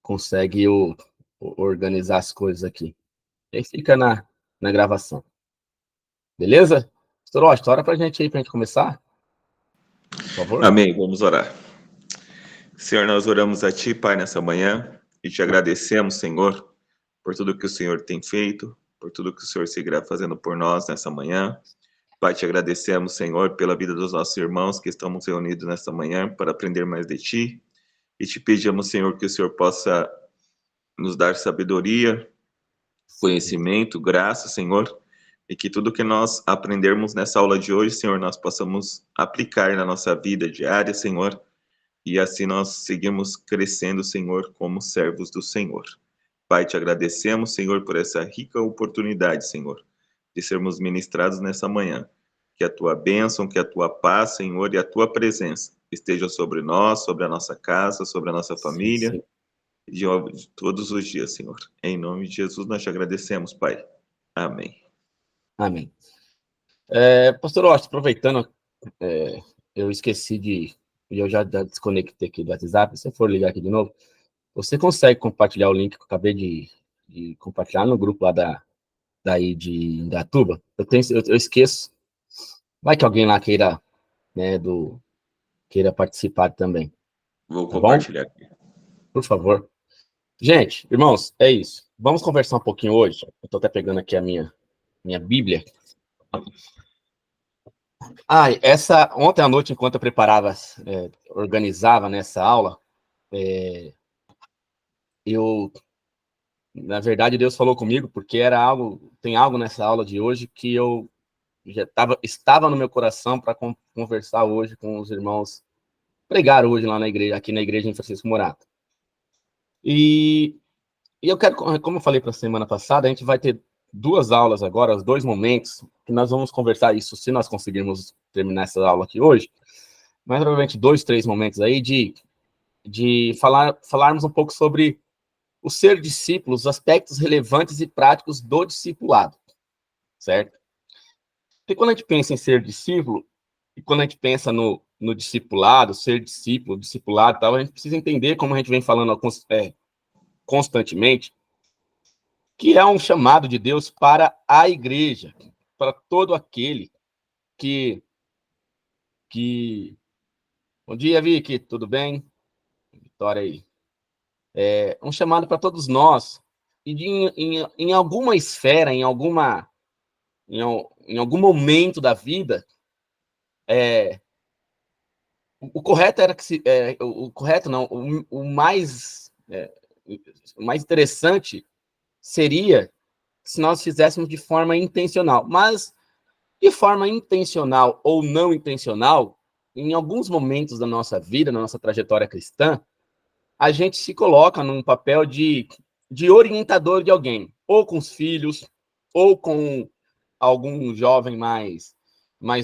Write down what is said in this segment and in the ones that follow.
consegue organizar as coisas aqui. E aí fica na gravação. Beleza? Pastor Washington, ora pra gente começar, por favor. Amém, vamos orar. Senhor, nós oramos a Ti, Pai, nessa manhã, e te agradecemos, Senhor, por tudo que o Senhor tem feito, por tudo que o Senhor seguirá fazendo por nós nessa manhã. Pai, te agradecemos, Senhor, pela vida dos nossos irmãos que estamos reunidos nesta manhã para aprender mais de Ti, e te pedimos, Senhor, que o Senhor possa nos dar sabedoria, conhecimento, graça, Senhor, e que tudo que nós aprendermos nessa aula de hoje, Senhor, nós possamos aplicar na nossa vida diária, Senhor, e assim nós seguimos crescendo, Senhor, como servos do Senhor. Pai, te agradecemos, Senhor, por essa rica oportunidade, Senhor, de sermos ministrados nessa manhã. Que a tua bênção, que a tua paz, Senhor, e a tua presença estejam sobre nós, sobre a nossa casa, sobre a nossa família, Sim. de todos os dias, Senhor. Em nome de Jesus, nós te agradecemos, Pai. Amém. Amém. Pastor Washington, aproveitando, eu esqueci e eu já desconectei aqui do WhatsApp, se você for ligar aqui de novo, você consegue compartilhar o link que eu acabei de compartilhar no grupo lá daí de Indaiatuba? Eu esqueço. Vai que alguém lá queira, né, queira participar também. Vou Tá bom? compartilhar aqui. Por favor. Gente, irmãos, é isso. Vamos conversar um pouquinho hoje. Eu estou até pegando aqui a minha Bíblia. Ontem à noite, enquanto eu preparava, organizava nessa aula, na verdade, Deus falou comigo, porque tem algo nessa aula de hoje que eu já estava no meu coração para conversar hoje com os irmãos, pregar hoje lá na igreja, aqui na igreja em Francisco Morato. E eu quero, como eu falei para a semana passada, a gente vai ter 2 aulas agora, os 2 momentos, que nós vamos conversar isso, se nós conseguirmos terminar essa aula aqui hoje, mas provavelmente 2, 3 momentos aí de falarmos um pouco sobre o ser discípulo, os aspectos relevantes e práticos do discipulado, certo? Porque quando a gente pensa em ser discípulo, e quando a gente pensa no discipulado, ser discípulo, discipulado e tal, a gente precisa entender, como a gente vem falando constantemente, que é um chamado de Deus para a igreja, para todo aquele que... Bom dia, Vicky, tudo bem? Vitória aí. É um chamado para todos nós, e em alguma esfera, em algum momento da vida, o correto era que o correto não, o mais interessante seria se nós fizéssemos de forma intencional, mas de forma intencional ou não intencional, em alguns momentos da nossa vida, na nossa trajetória cristã, a gente se coloca num papel de orientador de alguém, ou com os filhos, ou com algum jovem mais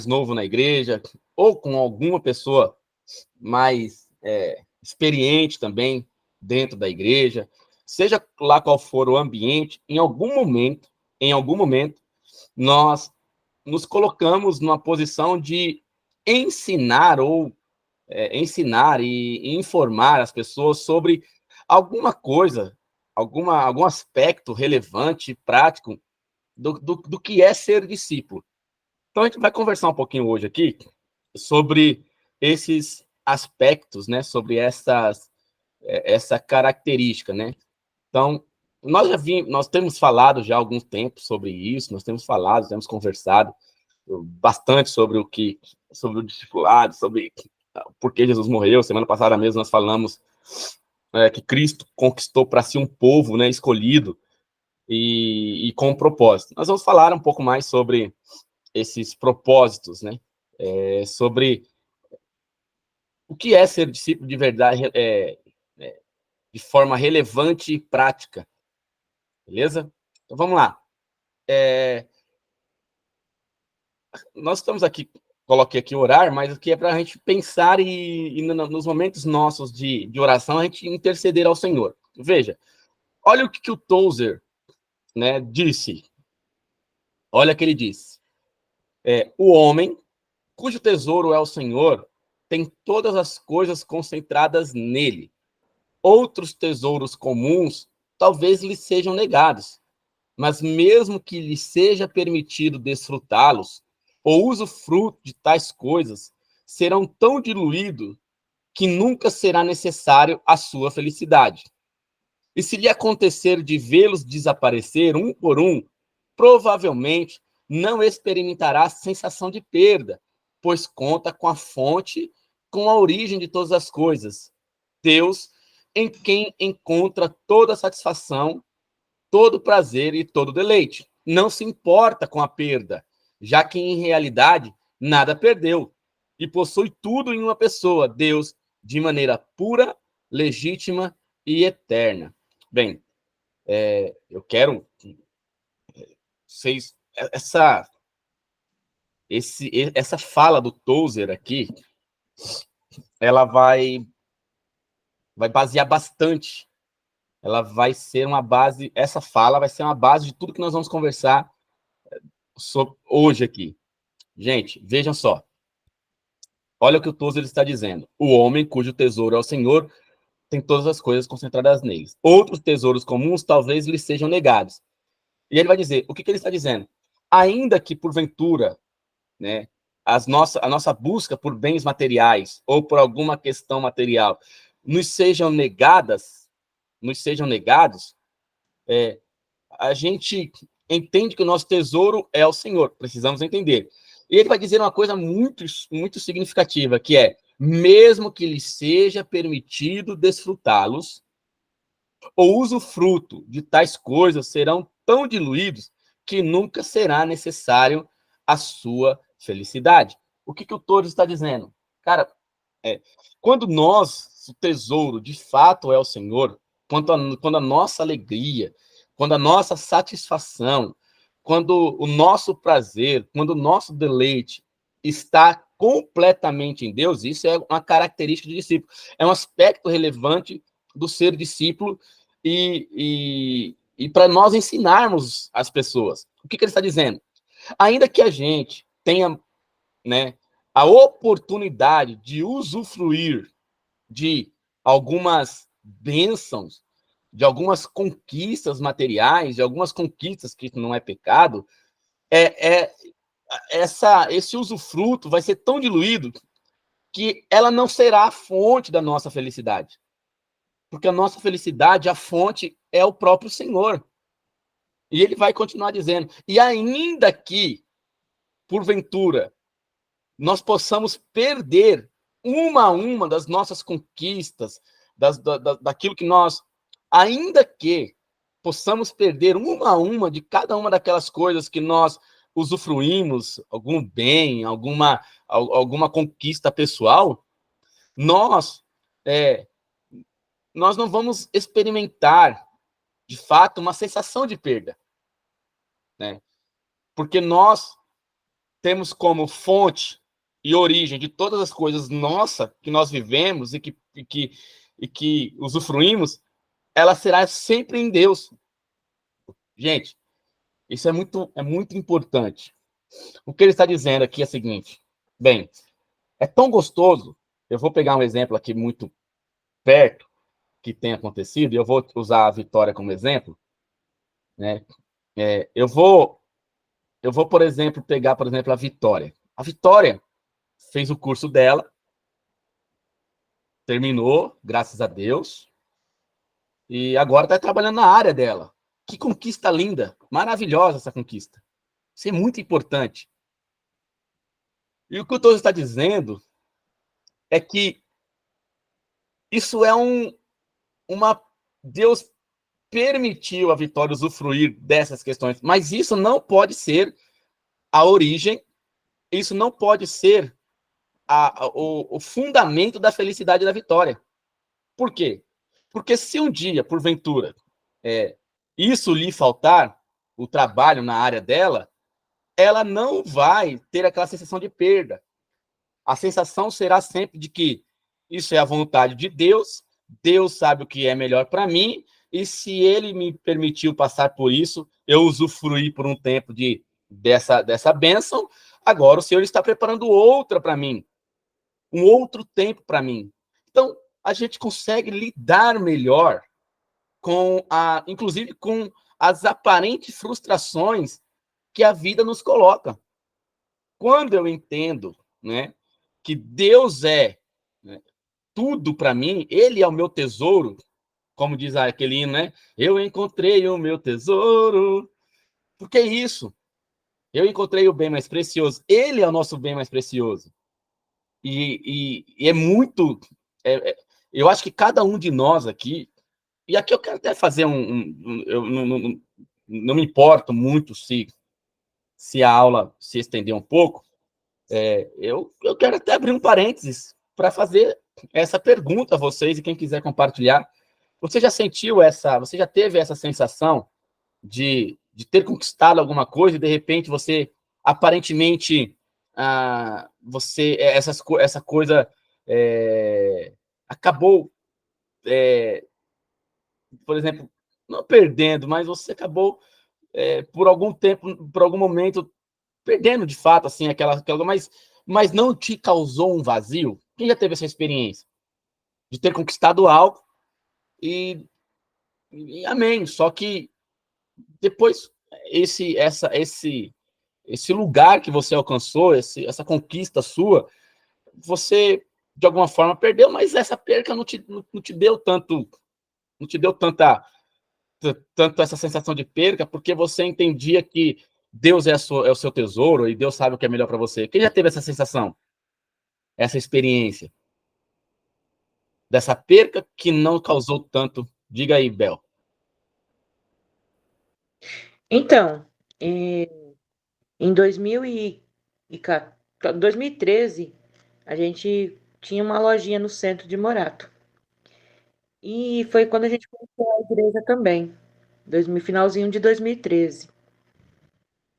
novo na igreja, ou com alguma pessoa mais experiente também dentro da igreja, seja lá qual for o ambiente, em algum momento, nós nos colocamos numa posição de ensinar ensinar e informar as pessoas sobre alguma coisa, algum aspecto relevante, prático do que é ser discípulo. Então, a gente vai conversar um pouquinho hoje aqui sobre esses aspectos, né? Sobre essa característica, né? Então, nós temos falado já há algum tempo sobre isso, nós temos conversado bastante sobre sobre o discipulado, sobre por que Jesus morreu. Semana passada mesmo nós falamos que Cristo conquistou para si um povo, né, escolhido e com um propósito. Nós vamos falar um pouco mais sobre esses propósitos, né? Sobre o que é ser discípulo de verdade, de forma relevante e prática. Beleza? Então vamos lá. Nós estamos aqui, coloquei aqui orar, mas o que é para a gente pensar e nos momentos nossos de oração, a gente interceder ao Senhor. Veja, olha o que o Tozer, né, disse. Olha o que ele disse. O homem, cujo tesouro é o Senhor, tem todas as coisas concentradas nele. outros tesouros comuns talvez lhe sejam negados, mas mesmo que lhe seja permitido desfrutá-los, ou usufruto de tais coisas, serão tão diluídos que nunca será necessário a sua felicidade. E se lhe acontecer de vê-los desaparecer um por um, provavelmente não experimentará sensação de perda, pois conta com a fonte, com a origem de todas as coisas, Deus, em quem encontra toda a satisfação, todo prazer e todo deleite. Não se importa com a perda, já que em realidade nada perdeu e possui tudo em uma pessoa, Deus, de maneira pura, legítima e eterna. Bem, eu quero vocês essa fala do Tozer aqui, ela vai basear bastante. Ela vai ser uma base, essa fala vai ser uma base de tudo que nós vamos conversar sobre hoje aqui. Gente, vejam só. Olha o que o Tozer está dizendo. O homem cujo tesouro é o Senhor tem todas as coisas concentradas neles. Outros tesouros comuns talvez lhe sejam negados. E ele vai dizer, o que ele está dizendo? Ainda que, porventura, né, a nossa busca por bens materiais ou por alguma questão material nos sejam negados, a gente entende que o nosso tesouro é o Senhor. Precisamos entender. E ele vai dizer uma coisa muito, muito significativa, que é, mesmo que lhe seja permitido desfrutá-los, ou usufruto de tais coisas serão tão diluídos que nunca será necessário a sua felicidade. O que o Tozer está dizendo? Cara, quando o tesouro de fato é o Senhor, quando a nossa alegria, quando a nossa satisfação, quando o nosso prazer, quando o nosso deleite está completamente em Deus, isso é uma característica de discípulo. É um aspecto relevante do ser discípulo e para nós ensinarmos as pessoas. O que ele está dizendo? Ainda que a gente tenha, né, a oportunidade de usufruir de algumas bênçãos, de algumas conquistas materiais, de algumas conquistas que não é pecado, esse usufruto vai ser tão diluído que ela não será a fonte da nossa felicidade. Porque a nossa felicidade, a fonte é o próprio Senhor. E ele vai continuar dizendo, e ainda que, porventura, nós possamos perder uma a uma das nossas conquistas, daquilo que nós, ainda que possamos perder uma a uma de cada uma daquelas coisas que nós usufruímos, algum bem, alguma conquista pessoal, nós não vamos experimentar, de fato, uma sensação de perda, né? Porque nós temos como fonte e origem de todas as coisas nossa que nós vivemos e que usufruímos, ela será sempre em Deus. Gente, isso é muito importante. O que ele está dizendo aqui é o seguinte, bem, é tão gostoso, eu vou pegar um exemplo aqui muito perto, que tem acontecido, e eu vou usar a Vitória como exemplo, né? Eu vou, por exemplo, pegar, por exemplo, a Vitória. A Vitória fez o curso dela, terminou, graças a Deus, e agora está trabalhando na área dela. Que conquista linda, maravilhosa essa conquista. Isso é muito importante. E o que o Tozer está dizendo é que isso é Deus permitiu a Vitória usufruir dessas questões, mas isso não pode ser a origem, isso não pode ser o fundamento da felicidade da Vitória. Por quê? Porque se um dia, porventura, isso lhe faltar, o trabalho na área dela, ela não vai ter aquela sensação de perda. A sensação será sempre de que isso é a vontade de Deus, Deus sabe o que é melhor para mim, e se ele me permitiu passar por isso, eu usufruí por um tempo dessa bênção, agora o Senhor está preparando outra para mim, um outro tempo para mim. Então, a gente consegue lidar melhor inclusive com as aparentes frustrações que a vida nos coloca. Quando eu entendo, né, que Deus é, né, tudo para mim, Ele é o meu tesouro, como diz aquele hino, né? Eu encontrei o meu tesouro. Por que isso? Eu encontrei o bem mais precioso. Ele é o nosso bem mais precioso. E é muito. Eu acho que cada um de nós aqui. E aqui eu quero até fazer eu não me importo muito se a aula se estender um pouco. Eu quero até abrir um parênteses para fazer essa pergunta a vocês e quem quiser compartilhar. Você já teve essa sensação de ter conquistado alguma coisa e de repente você aparentemente essa coisa acabou, por exemplo, não perdendo, mas você acabou por algum tempo, por algum momento, perdendo de fato assim aquela mas não te causou um vazio? Quem já teve essa experiência de ter conquistado algo e, e amém, só que depois esse lugar que você alcançou, essa conquista sua, você de alguma forma perdeu, mas essa perca não te deu tanto, não te deu tanto essa sensação de perca, porque você entendia que Deus é o seu tesouro e Deus sabe o que é melhor para você. Quem já teve essa sensação, essa experiência dessa perca que não causou tanto? Diga aí, Bel. Então, em 2013, a gente tinha uma lojinha no centro de Morato. E foi quando a gente começou a igreja também, finalzinho de 2013.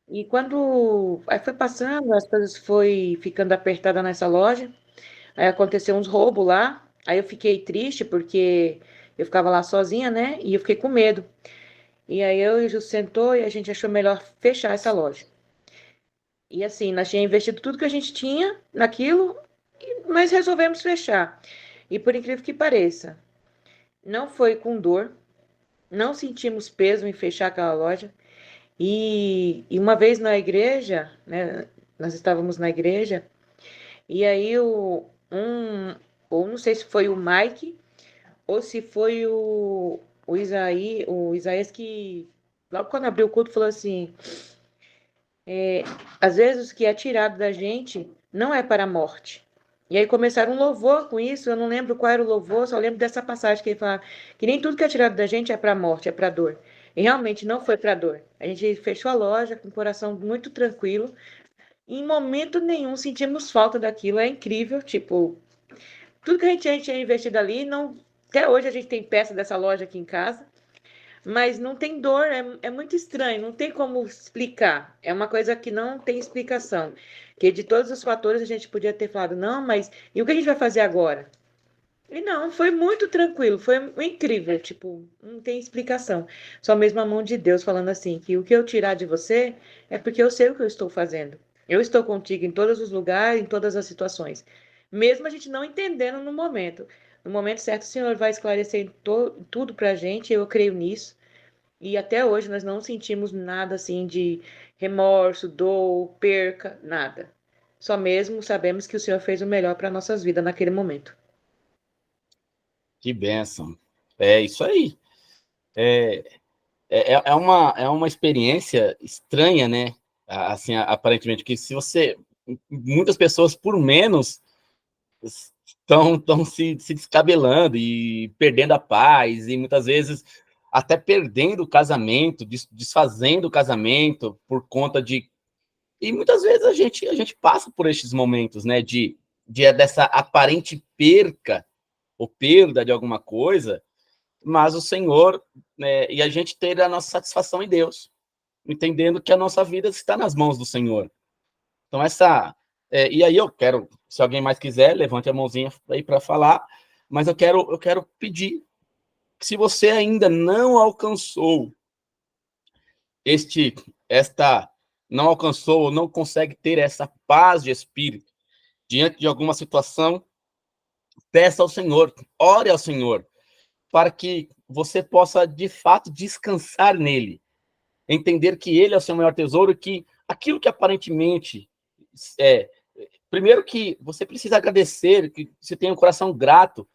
E quando aí foi passando, as coisas foi ficando apertada nessa loja. Aí aconteceu uns roubos lá. Aí eu fiquei triste porque eu ficava lá sozinha, né? E eu fiquei com medo. E aí eu e o Ju sentou e a gente achou melhor fechar essa loja. E assim, nós tínhamos investido tudo que a gente tinha naquilo, mas resolvemos fechar. E por incrível que pareça, não foi com dor, não sentimos peso em fechar aquela loja. E uma vez na igreja, né, nós estávamos na igreja, e aí ou não sei se foi o Mike, ou se foi o Isaías que, logo quando abriu o culto, falou assim: às vezes o que é tirado da gente não é para a morte. E aí começaram um louvor com isso, eu não lembro qual era o louvor, só lembro dessa passagem que ele fala que nem tudo que é tirado da gente é para a morte, é para a dor. E realmente não foi para a dor. A gente fechou a loja com o coração muito tranquilo. E em momento nenhum sentimos falta daquilo. É incrível, tipo, tudo que a gente tinha investido ali, não, até hoje a gente tem peça dessa loja aqui em casa. Mas não tem dor, é muito estranho, não tem como explicar. É uma coisa que não tem explicação. Que de todos os fatores a gente podia ter falado, não, mas e o que a gente vai fazer agora? E não, foi muito tranquilo, foi incrível, tipo, não tem explicação. Só mesmo a mão de Deus falando assim, que o que eu tirar de você é porque eu sei o que eu estou fazendo. Eu estou contigo em todos os lugares, em todas as situações. Mesmo a gente não entendendo no momento. No momento certo, o Senhor vai esclarecer tudo pra gente, eu creio nisso. E até hoje nós não sentimos nada assim de remorso, dor, perca, nada. Só mesmo sabemos que o Senhor fez o melhor para nossas vidas naquele momento. Que bênção. É isso aí. É uma experiência estranha, né? Assim, aparentemente, que se você. Muitas pessoas, por menos, estão se descabelando e perdendo a paz, e muitas vezes até perdendo o casamento, desfazendo o casamento por conta de. E muitas vezes a gente passa por estes momentos, né? Dessa aparente perca ou perda de alguma coisa, mas o Senhor, né, e a gente ter a nossa satisfação em Deus, entendendo que a nossa vida está nas mãos do Senhor. Então, e aí eu quero, se alguém mais quiser, levante a mãozinha aí para falar, mas eu quero pedir que se você ainda não alcançou este, esta, não alcançou ou não consegue ter essa paz de espírito diante de alguma situação, peça ao Senhor, ore ao Senhor, para que você possa, de fato, descansar nele, entender que ele é o seu maior tesouro e que aquilo que aparentemente primeiro que você precisa agradecer, que você tenha um coração grato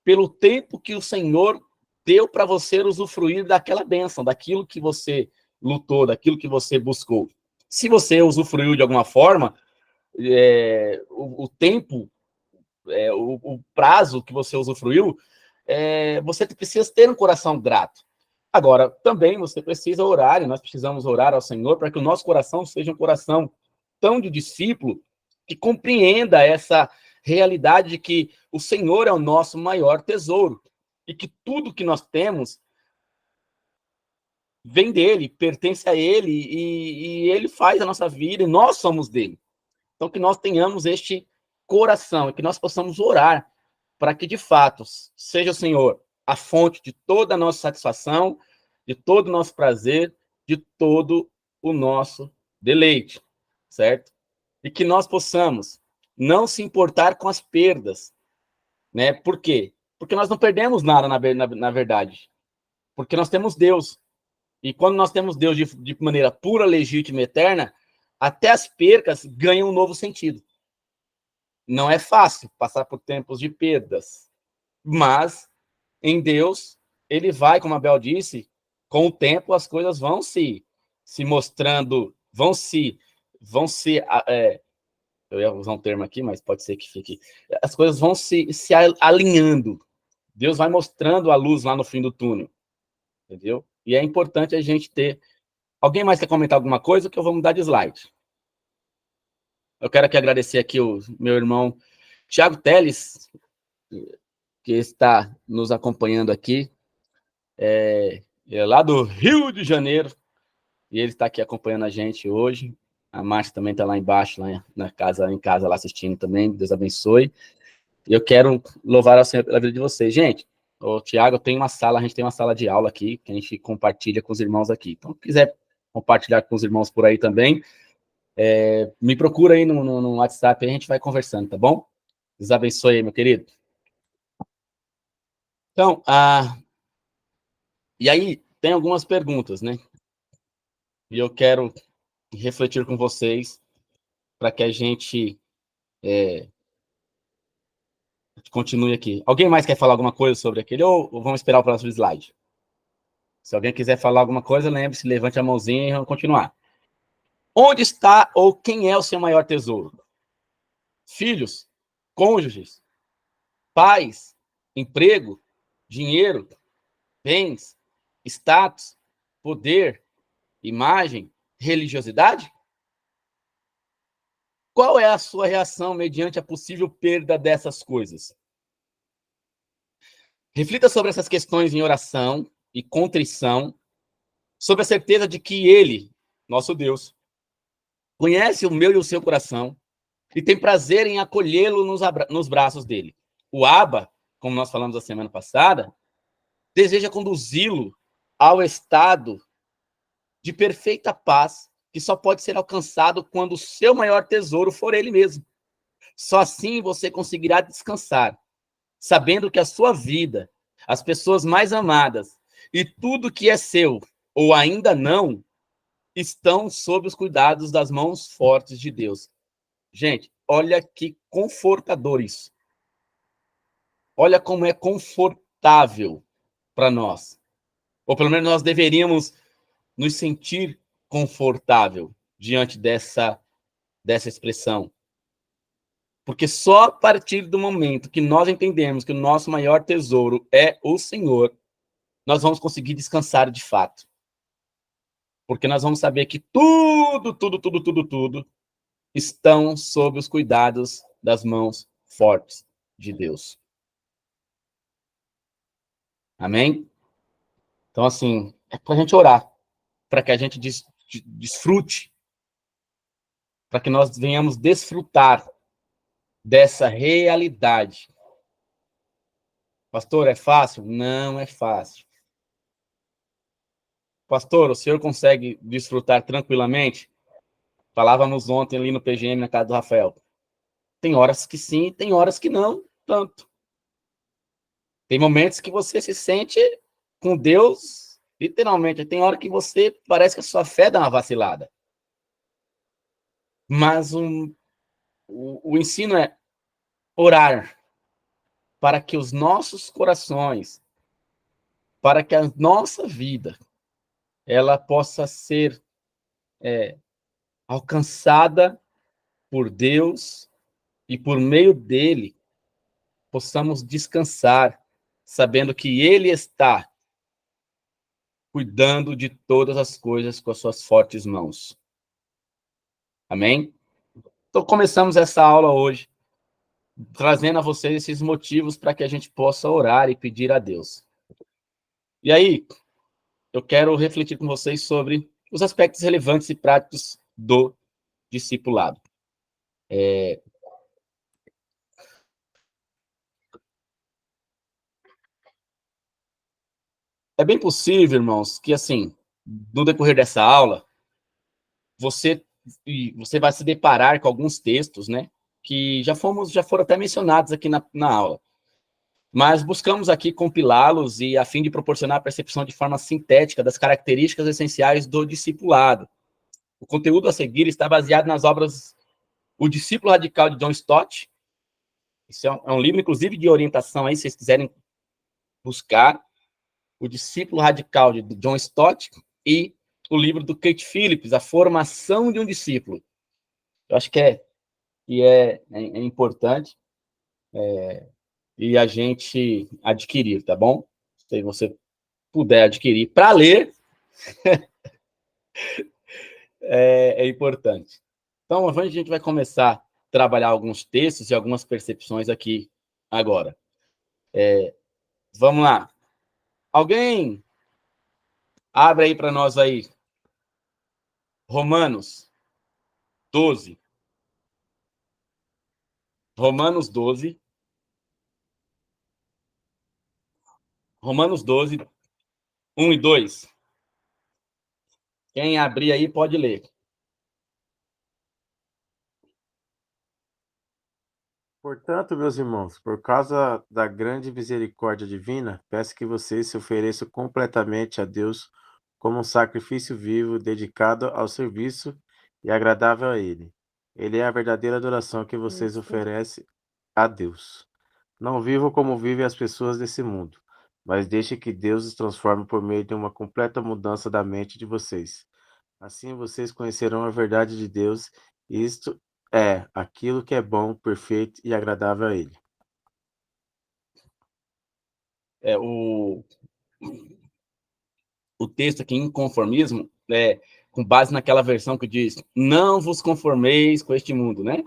pelo tempo que o Senhor deu para você usufruir daquela bênção, daquilo que você lutou, daquilo que você buscou. Se você usufruiu de alguma forma, o tempo, o prazo que você usufruiu, você precisa ter um coração grato. Agora, também você precisa orar, e nós precisamos orar ao Senhor para que o nosso coração seja um coração tão de discípulo que compreenda essa realidade de que o Senhor é o nosso maior tesouro e que tudo que nós temos vem dele, pertence a ele e ele faz a nossa vida e nós somos dele. Então, que nós tenhamos este coração e que nós possamos orar para que, de fato, seja o Senhor a fonte de toda a nossa satisfação, de todo o nosso prazer, de todo o nosso deleite, certo? E que nós possamos não se importar com as perdas, né? Por quê? Porque nós não perdemos nada, na verdade. Porque nós temos Deus. E quando nós temos Deus de maneira pura, legítima e eterna, até as percas ganham um novo sentido. Não é fácil passar por tempos de perdas, mas em Deus, ele vai, como a Bel disse, com o tempo as coisas vão se mostrando, eu ia usar um termo aqui, mas pode ser que fique, as coisas vão se alinhando. Deus vai mostrando a luz lá no fim do túnel, entendeu? E é importante a gente ter... Alguém mais quer comentar alguma coisa? Que eu vou mudar de slide. Eu quero aqui agradecer aqui o meu irmão Thiago Teles, que está nos acompanhando aqui. Ele é lá do Rio de Janeiro, e ele está aqui acompanhando a gente hoje. A Márcia também está lá embaixo, lá em casa, lá assistindo também. Deus abençoe. E eu quero louvar ao Senhor pela vida de vocês. Gente, o Thiago tem uma sala, a gente tem uma sala de aula aqui, que a gente compartilha com os irmãos aqui. Então, se quiser compartilhar com os irmãos por aí também, me procura aí no WhatsApp, aí a gente vai conversando, tá bom? Deus abençoe aí, meu querido. Então, e aí tem algumas perguntas, né? E eu quero refletir com vocês para que a gente continue aqui. Alguém mais quer falar alguma coisa sobre aquele ou vamos esperar o próximo slide? Se alguém quiser falar alguma coisa, lembre-se, levante a mãozinha e vamos continuar. Onde está ou quem é o seu maior tesouro? Filhos, cônjuges, pais, emprego, dinheiro, bens, status, poder, imagem, religiosidade? Qual é a sua reação mediante a possível perda dessas coisas? Reflita sobre essas questões em oração e contrição, sob a certeza de que Ele, nosso Deus, conhece o meu e o seu coração e tem prazer em acolhê-lo nos braços dele. O Abba, como nós falamos a semana passada, deseja conduzi-lo ao estado de perfeita paz que só pode ser alcançado quando o seu maior tesouro for ele mesmo. Só assim você conseguirá descansar, sabendo que a sua vida, as pessoas mais amadas e tudo que é seu, ou ainda não, estão sob os cuidados das mãos fortes de Deus. Gente, olha que confortador isso. Olha como é confortável para nós. Ou pelo menos nós deveríamos nos sentir confortável diante dessa expressão. Porque só a partir do momento que nós entendemos que o nosso maior tesouro é o Senhor, nós vamos conseguir descansar de fato. Porque nós vamos saber que tudo estão sob os cuidados das mãos fortes de Deus. Amém? Então, assim, é para a gente orar, para que a gente desfrute, para que nós venhamos desfrutar dessa realidade. Pastor, é fácil? Não é fácil. Pastor, o senhor consegue desfrutar tranquilamente? Falávamos ontem ali no PGM, na casa do Rafael. Tem horas que sim, tem horas que não, tanto. Tem momentos que você se sente com Deus, literalmente. Tem hora que você parece que a sua fé dá uma vacilada. Mas o ensino é orar para que os nossos corações, para que a nossa vida, ela possa ser alcançada por Deus e por meio dele possamos descansar, sabendo que ele está cuidando de todas as coisas com as suas fortes mãos. Amém? Então, começamos essa aula hoje, trazendo a vocês esses motivos para que a gente possa orar e pedir a Deus. E aí, eu quero refletir com vocês sobre os aspectos relevantes e práticos do discipulado. É bem possível, irmãos, que, assim, no decorrer dessa aula, você vai se deparar com alguns textos, né, que já foram até mencionados aqui na aula. Mas buscamos aqui compilá-los e a fim de proporcionar a percepção de forma sintética das características essenciais do discipulado. O conteúdo a seguir está baseado nas obras O Discípulo Radical, de John Stott. Isso é um livro, inclusive, de orientação aí, se vocês quiserem buscar. O Discípulo Radical, de John Stott, e o livro do Kate Phillips, A Formação de um Discípulo. Eu acho que é importante e a gente adquirir, tá bom? Se você puder adquirir para ler, é importante. Então, a gente vai começar a trabalhar alguns textos e algumas percepções aqui agora. Vamos lá. Alguém abre aí para nós aí. Romanos 12. Romanos 12. Romanos 12, 1 e 2. Quem abrir aí pode ler. Portanto, meus irmãos, por causa da grande misericórdia divina, peço que vocês se ofereçam completamente a Deus como um sacrifício vivo, dedicado ao serviço e agradável a Ele. Ele é a verdadeira adoração que vocês oferecem a Deus. Não vivam como vivem as pessoas desse mundo, mas deixem que Deus os transforme por meio de uma completa mudança da mente de vocês. Assim vocês conhecerão a verdade de Deus, e isto é aquilo que é bom, perfeito e agradável a Ele. O texto aqui, inconformismo, com base naquela versão que diz: não vos conformeis com este mundo, né?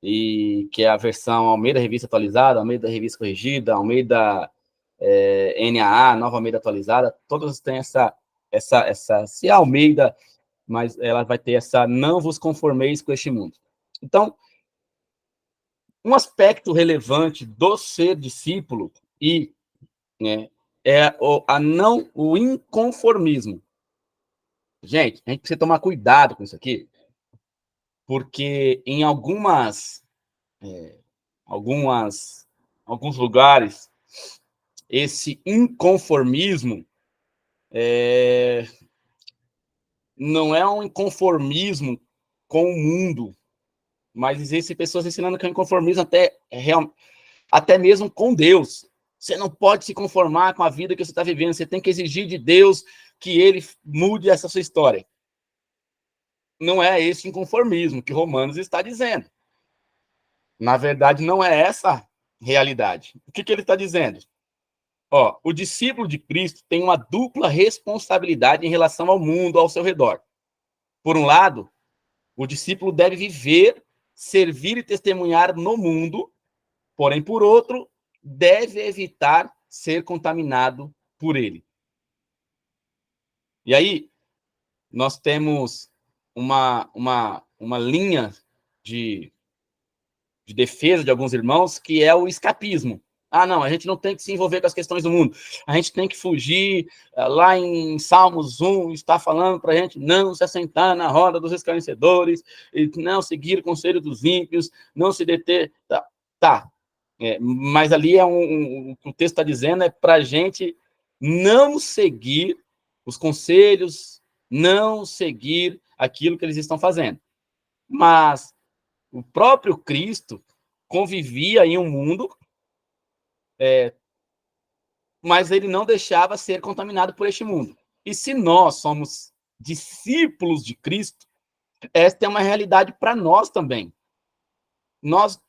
E que é a versão Almeida Revista Atualizada, Almeida Revista Corrigida, Almeida NAA, Nova Almeida Atualizada, todas têm essa se é Almeida, mas ela vai ter essa não vos conformeis com este mundo. Então, um aspecto relevante do ser discípulo é o inconformismo. Gente, a gente precisa tomar cuidado com isso aqui, porque em alguns lugares, esse inconformismo não é um inconformismo com o mundo, mas existem pessoas ensinando que é um inconformismo até mesmo com Deus. Você não pode se conformar com a vida que você está vivendo, você tem que exigir de Deus que ele mude essa sua história. Não é esse inconformismo que Romanos está dizendo. Na verdade, não é essa a realidade. O que ele está dizendo? O discípulo de Cristo tem uma dupla responsabilidade em relação ao mundo ao seu redor. Por um lado, o discípulo deve viver, servir e testemunhar no mundo, porém, por outro, deve evitar ser contaminado por ele. E aí, nós temos uma linha de defesa de alguns irmãos, que é o escapismo. Não, a gente não tem que se envolver com as questões do mundo. A gente tem que fugir. Lá em Salmos 1, está falando para a gente não se assentar na roda dos escarnecedores, e não seguir o conselho dos ímpios, não se deter. Tá. Mas ali o que o texto está dizendo é para a gente não seguir os conselhos, não seguir aquilo que eles estão fazendo. Mas o próprio Cristo convivia em um mundo, mas ele não deixava ser contaminado por este mundo. E se nós somos discípulos de Cristo, esta é uma realidade para nós também. Nós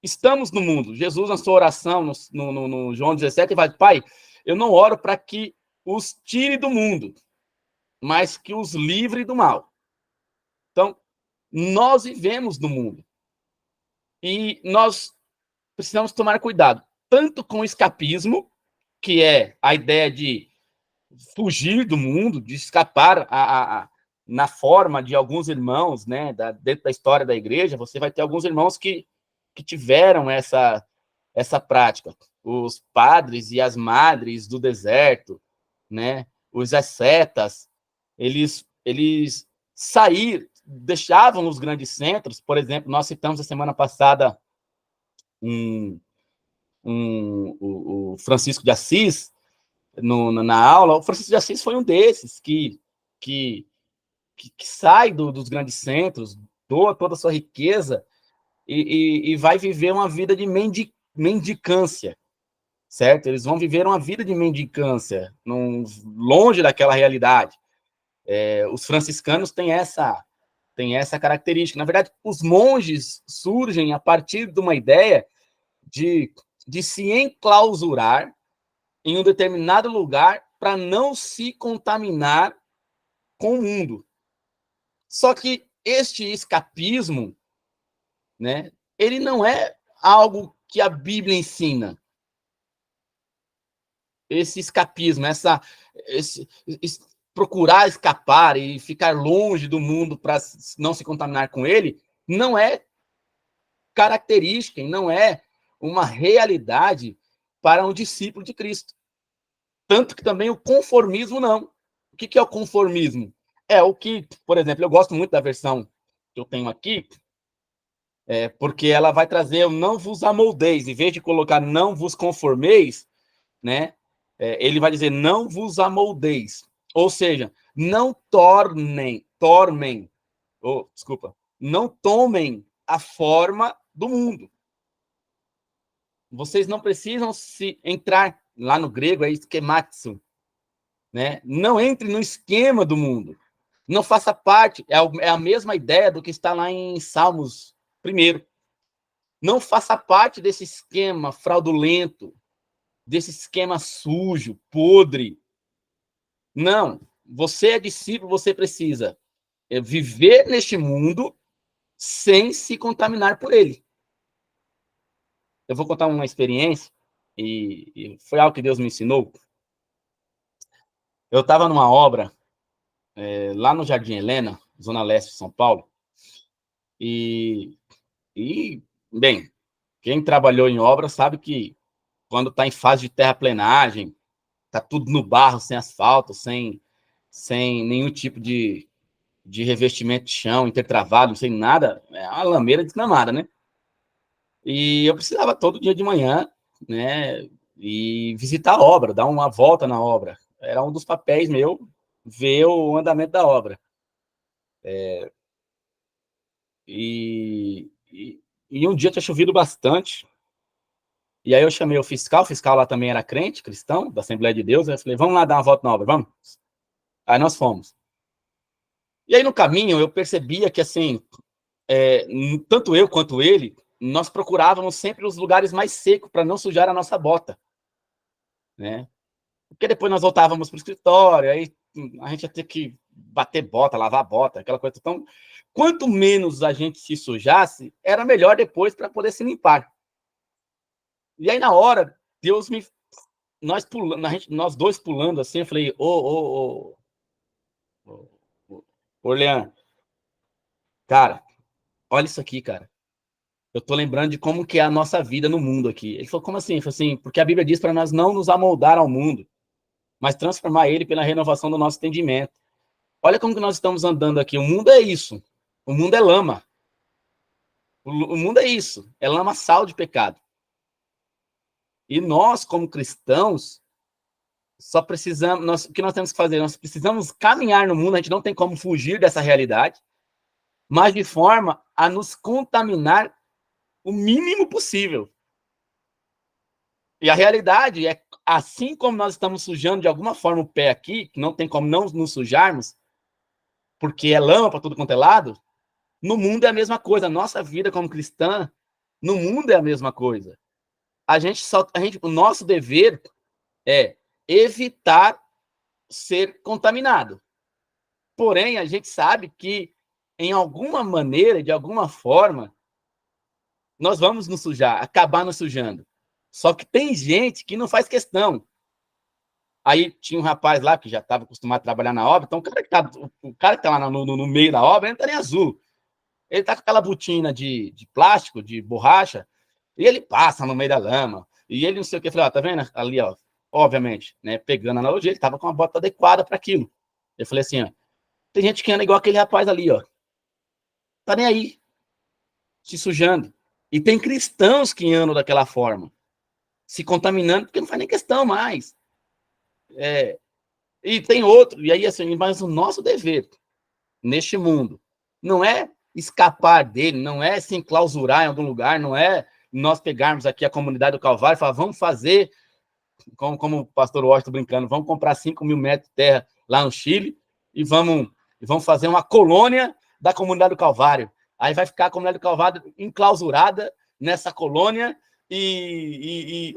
estamos no mundo. Jesus, na sua oração, no João 17, vai: Pai, eu não oro para que os tire do mundo, mas que os livre do mal. Então, nós vivemos no mundo. E nós precisamos tomar cuidado, tanto com o escapismo, que é a ideia de fugir do mundo, de escapar na forma de alguns irmãos, né, dentro da história da igreja. Você vai ter alguns irmãos que tiveram essa prática. Os padres e as madres do deserto, né, os ascetas, eles deixavam os grandes centros. Por exemplo, nós citamos a semana passada o Francisco de Assis na aula. O Francisco de Assis foi um desses que sai dos grandes centros, doa toda a sua riqueza e vai viver uma vida de mendicância, certo? Eles vão viver uma vida de mendicância, longe daquela realidade. Os franciscanos têm essa característica. Na verdade, os monges surgem a partir de uma ideia de se enclausurar em um determinado lugar para não se contaminar com o mundo. Só que este escapismo, né, ele não é algo que a Bíblia ensina. Esse escapismo, procurar escapar e ficar longe do mundo para não se contaminar com ele, não é característica e não é uma realidade para um discípulo de Cristo. Tanto que também o conformismo não. O que é o conformismo? É o que, por exemplo, eu gosto muito da versão que eu tenho aqui, porque ela vai trazer o não vos amoldeis. Em vez de colocar não vos conformeis, né, ele vai dizer não vos amoldeis. Ou seja, não não tomem a forma do mundo. Vocês não precisam se entrar, lá no grego é esquematizum, né? Não entre no esquema do mundo. Não faça parte, é a mesma ideia do que está lá em Salmos 1. Não faça parte desse esquema fraudulento, desse esquema sujo, podre. Não, você é discípulo, você precisa viver neste mundo sem se contaminar por ele. Eu vou contar uma experiência, e foi algo que Deus me ensinou. Eu estava numa obra lá no Jardim Helena, zona leste de São Paulo, e bem, quem trabalhou em obra sabe que quando está em fase de terraplenagem, está tudo no barro, sem asfalto, sem nenhum tipo de revestimento de chão, intertravado, sem nada, é uma lameira desgramada, né? E eu precisava todo dia de manhã, né, e visitar a obra, dar uma volta na obra. Era um dos papéis meu, ver o andamento da obra. E um dia tinha chovido bastante, e aí eu chamei o fiscal lá também era crente, cristão, da Assembleia de Deus, aí eu falei, vamos lá dar uma volta na obra, vamos? Aí nós fomos. E aí no caminho eu percebia que, assim, tanto eu quanto ele, nós procurávamos sempre os lugares mais secos para não sujar a nossa bota, né? Porque depois nós voltávamos para o escritório, aí a gente ia ter que bater bota, lavar bota, aquela coisa. Então, quanto menos a gente se sujasse, era melhor depois para poder se limpar. E aí, na hora, Deus nós dois pulando assim, eu falei, Orlean, cara, olha isso aqui, cara. Eu tô lembrando de como que é a nossa vida no mundo aqui. Ele falou, como assim? Eu falei assim, porque a Bíblia diz para nós não nos amoldar ao mundo, mas transformar ele pela renovação do nosso entendimento. Olha como que nós estamos andando aqui. O mundo é isso. O mundo é lama. O mundo é isso. É lamaçal de pecado. E nós, como cristãos, só precisamos, o que nós temos que fazer? Nós precisamos caminhar no mundo, a gente não tem como fugir dessa realidade, mas de forma a nos contaminar o mínimo possível. E a realidade é, assim como nós estamos sujando de alguma forma o pé aqui, que não tem como não nos sujarmos, porque é lama para tudo quanto é lado, no mundo é a mesma coisa. A nossa vida como cristã, no mundo é a mesma coisa. O nosso dever é evitar ser contaminado. Porém, a gente sabe que, em alguma maneira, de alguma forma, nós vamos nos sujar, acabar nos sujando. Só que tem gente que não faz questão. Aí tinha um rapaz lá que já estava acostumado a trabalhar na obra, então o cara que está lá no meio da obra, ele não está nem azul. Ele está com aquela botina de plástico, de borracha, e ele passa no meio da lama. E ele não sei o que. Eu falei, ó, tá vendo? Ali, ó, obviamente, né, pegando a analogia, ele estava com uma bota adequada para aquilo. Eu falei assim, ó, tem gente que anda igual aquele rapaz ali, ó. Tá nem aí, se sujando. E tem cristãos que andam daquela forma, se contaminando, porque não faz nem questão mais. E tem outro, e aí assim, mas o nosso dever neste mundo não é escapar dele, não é se enclausurar em algum lugar, não é nós pegarmos aqui a comunidade do Calvário e falar, vamos fazer, como o pastor Washington brincando, vamos comprar 5.000 metros de terra lá no Chile e vamos fazer uma colônia da comunidade do Calvário. Aí vai ficar a comunidade do Calvário enclausurada nessa colônia e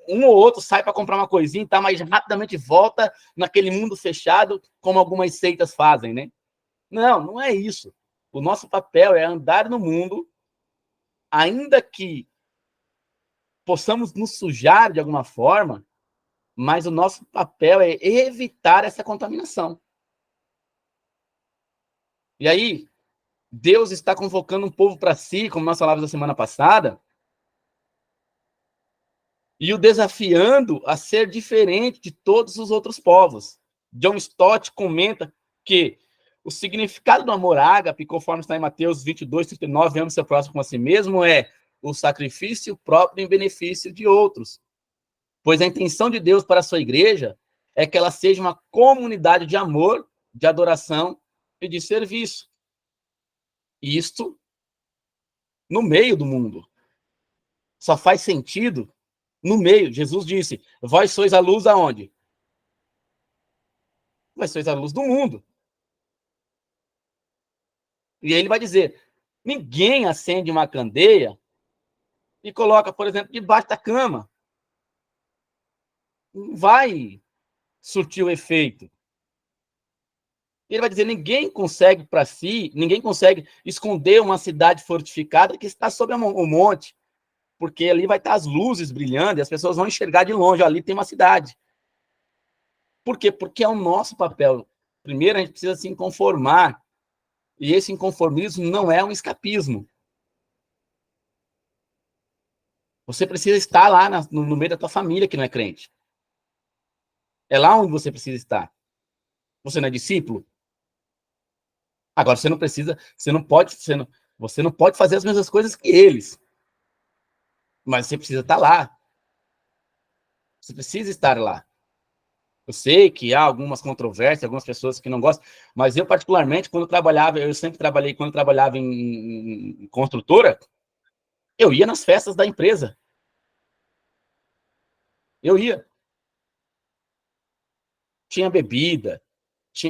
um ou outro sai para comprar uma coisinha, tá, mas rapidamente volta naquele mundo fechado, como algumas seitas fazem, né? Não, não é isso. O nosso papel é andar no mundo, ainda que possamos nos sujar de alguma forma, mas o nosso papel é evitar essa contaminação. E aí, Deus está convocando um povo para si, como nós falávamos na semana passada, e o desafiando a ser diferente de todos os outros povos. John Stott comenta que o significado do amor ágape, conforme está em Mateus 22:39, ame seu próximo como a si mesmo, é o sacrifício próprio em benefício de outros. Pois a intenção de Deus para a sua igreja é que ela seja uma comunidade de amor, de adoração e de serviço. Isto no meio do mundo. Só faz sentido no meio. Jesus disse, vós sois a luz aonde? Vós sois a luz do mundo. E aí ele vai dizer, ninguém acende uma candeia e coloca, por exemplo, debaixo da cama. Não vai surtir o efeito. Ele vai dizer, ninguém consegue para si, ninguém consegue esconder uma cidade fortificada que está sobre o monte, porque ali vai estar as luzes brilhando e as pessoas vão enxergar de longe, ali tem uma cidade. Por quê? Porque é o nosso papel. Primeiro, a gente precisa se conformar, e esse inconformismo não é um escapismo. Você precisa estar lá no meio da tua família que não é crente. É lá onde você precisa estar. Você não é discípulo? Agora, você não precisa, você não pode fazer as mesmas coisas que eles. Mas você precisa estar lá. Você precisa estar lá. Eu sei que há algumas controvérsias, algumas pessoas que não gostam, mas eu, particularmente, eu sempre trabalhei, quando trabalhava em construtora, eu ia nas festas da empresa. Eu ia. Tinha bebida.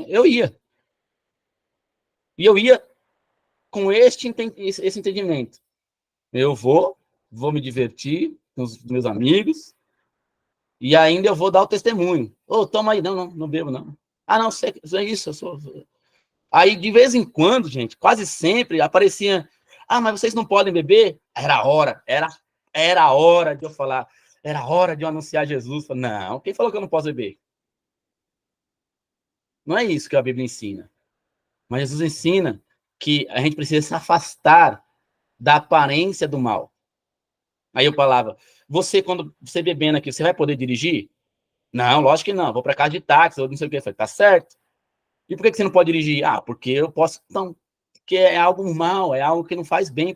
Eu ia. E eu ia com esse entendimento. Eu vou me divertir com os meus amigos, e ainda eu vou dar o testemunho. Toma aí. Não bebo, não. Não, é isso, eu sou... Aí, de vez em quando, gente, quase sempre, aparecia, mas vocês não podem beber? Era a hora de eu falar, era a hora de eu anunciar Jesus. Não, quem falou que eu não posso beber? Não é isso que a Bíblia ensina. Mas Jesus ensina que a gente precisa se afastar da aparência do mal. Aí eu falava, quando você bebendo aqui, você vai poder dirigir? Não, lógico que não, vou para casa de táxi, ou não sei o que. Eu falei, tá certo. E por que você não pode dirigir? Porque eu posso... Não, porque é algo mal, é algo que não faz bem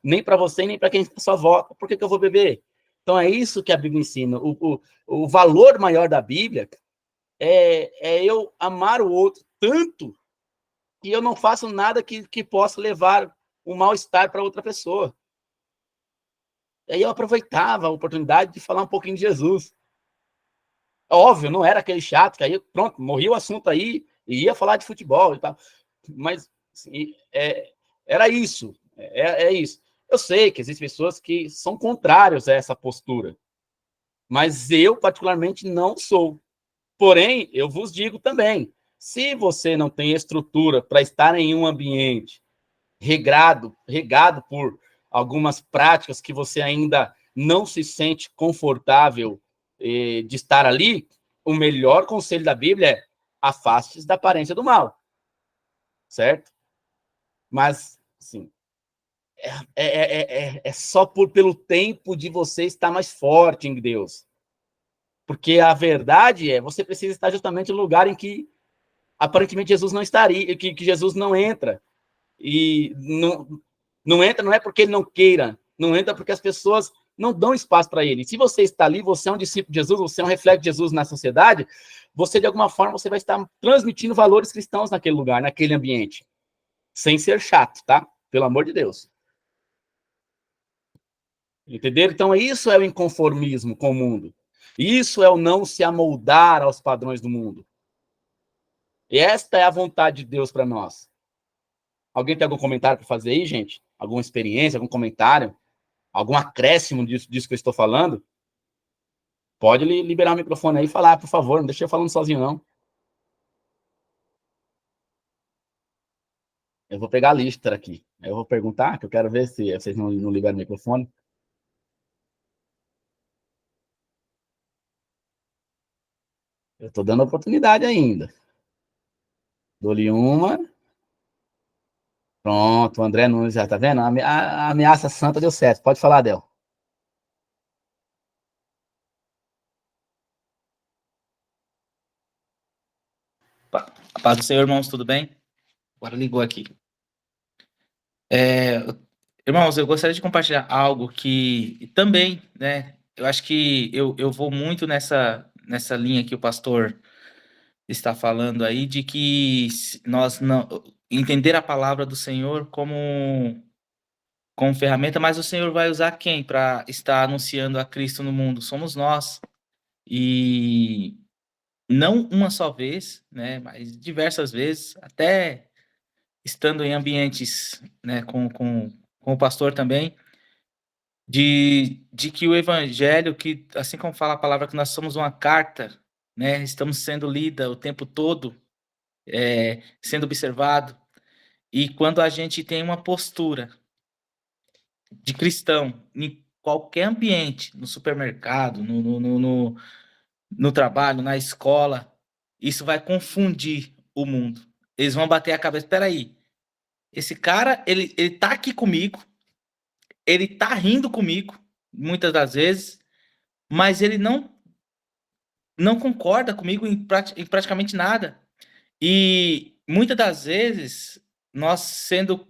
nem para você, nem para quem está à sua volta. Por que eu vou beber? Então é isso que a Bíblia ensina. O valor maior da Bíblia é eu amar o outro tanto que eu não faço nada que possa levar um mal-estar para outra pessoa. E aí eu aproveitava a oportunidade de falar um pouquinho de Jesus. Óbvio, não era aquele chato, que aí pronto, morria o assunto aí, e ia falar de futebol e tal. Mas assim, era isso, é isso. Eu sei que existem pessoas que são contrárias a essa postura, mas eu, particularmente, não sou. Porém, eu vos digo também, se você não tem estrutura para estar em um ambiente regado por algumas práticas que você ainda não se sente confortável de estar ali, o melhor conselho da Bíblia é afaste-se da aparência do mal, certo? Mas, assim, é só pelo tempo de você estar mais forte em Deus. Porque a verdade você precisa estar justamente no lugar em que aparentemente Jesus não estaria, que Jesus não entra. E não entra, não é porque ele não queira, não entra porque as pessoas não dão espaço para ele. Se você está ali, você é um discípulo de Jesus, você é um reflexo de Jesus na sociedade, você, de alguma forma, você vai estar transmitindo valores cristãos naquele lugar, naquele ambiente. Sem ser chato, tá? Pelo amor de Deus. Entenderam? Então, isso é o inconformismo com o mundo. Isso é o não se amoldar aos padrões do mundo. E esta é a vontade de Deus para nós. Alguém tem algum comentário para fazer aí, gente? Alguma experiência, algum comentário? Algum acréscimo disso que eu estou falando? Pode liberar o microfone aí e falar, por favor, não deixa eu falando sozinho, não. Eu vou pegar a lista aqui. Eu vou perguntar, que eu quero ver se vocês não liberam o microfone. Eu estou dando oportunidade ainda. Dou-lhe uma. Pronto, o André Nunes já tá vendo? A ameaça santa deu certo. Pode falar, Del. A paz do Senhor, irmãos, tudo bem? Agora ligou aqui. Irmãos, eu gostaria de compartilhar algo que também, né? Eu acho que eu vou muito nessa linha que o pastor está falando aí, de que nós não entender a palavra do Senhor como ferramenta, mas o Senhor vai usar quem para estar anunciando a Cristo no mundo? Somos nós. E não uma só vez, né? Mas diversas vezes, até estando em ambientes, né, com o pastor também, de que o evangelho, que assim como fala a palavra, que nós somos uma carta, né, estamos sendo lida o tempo todo, sendo observado, e quando a gente tem uma postura de cristão em qualquer ambiente, no supermercado, no trabalho, na escola, isso vai confundir o mundo. Eles vão bater a cabeça, espera aí, esse cara, ele tá aqui comigo, ele tá rindo comigo, muitas das vezes, mas ele não concorda comigo em praticamente nada. E muitas das vezes, nós sendo...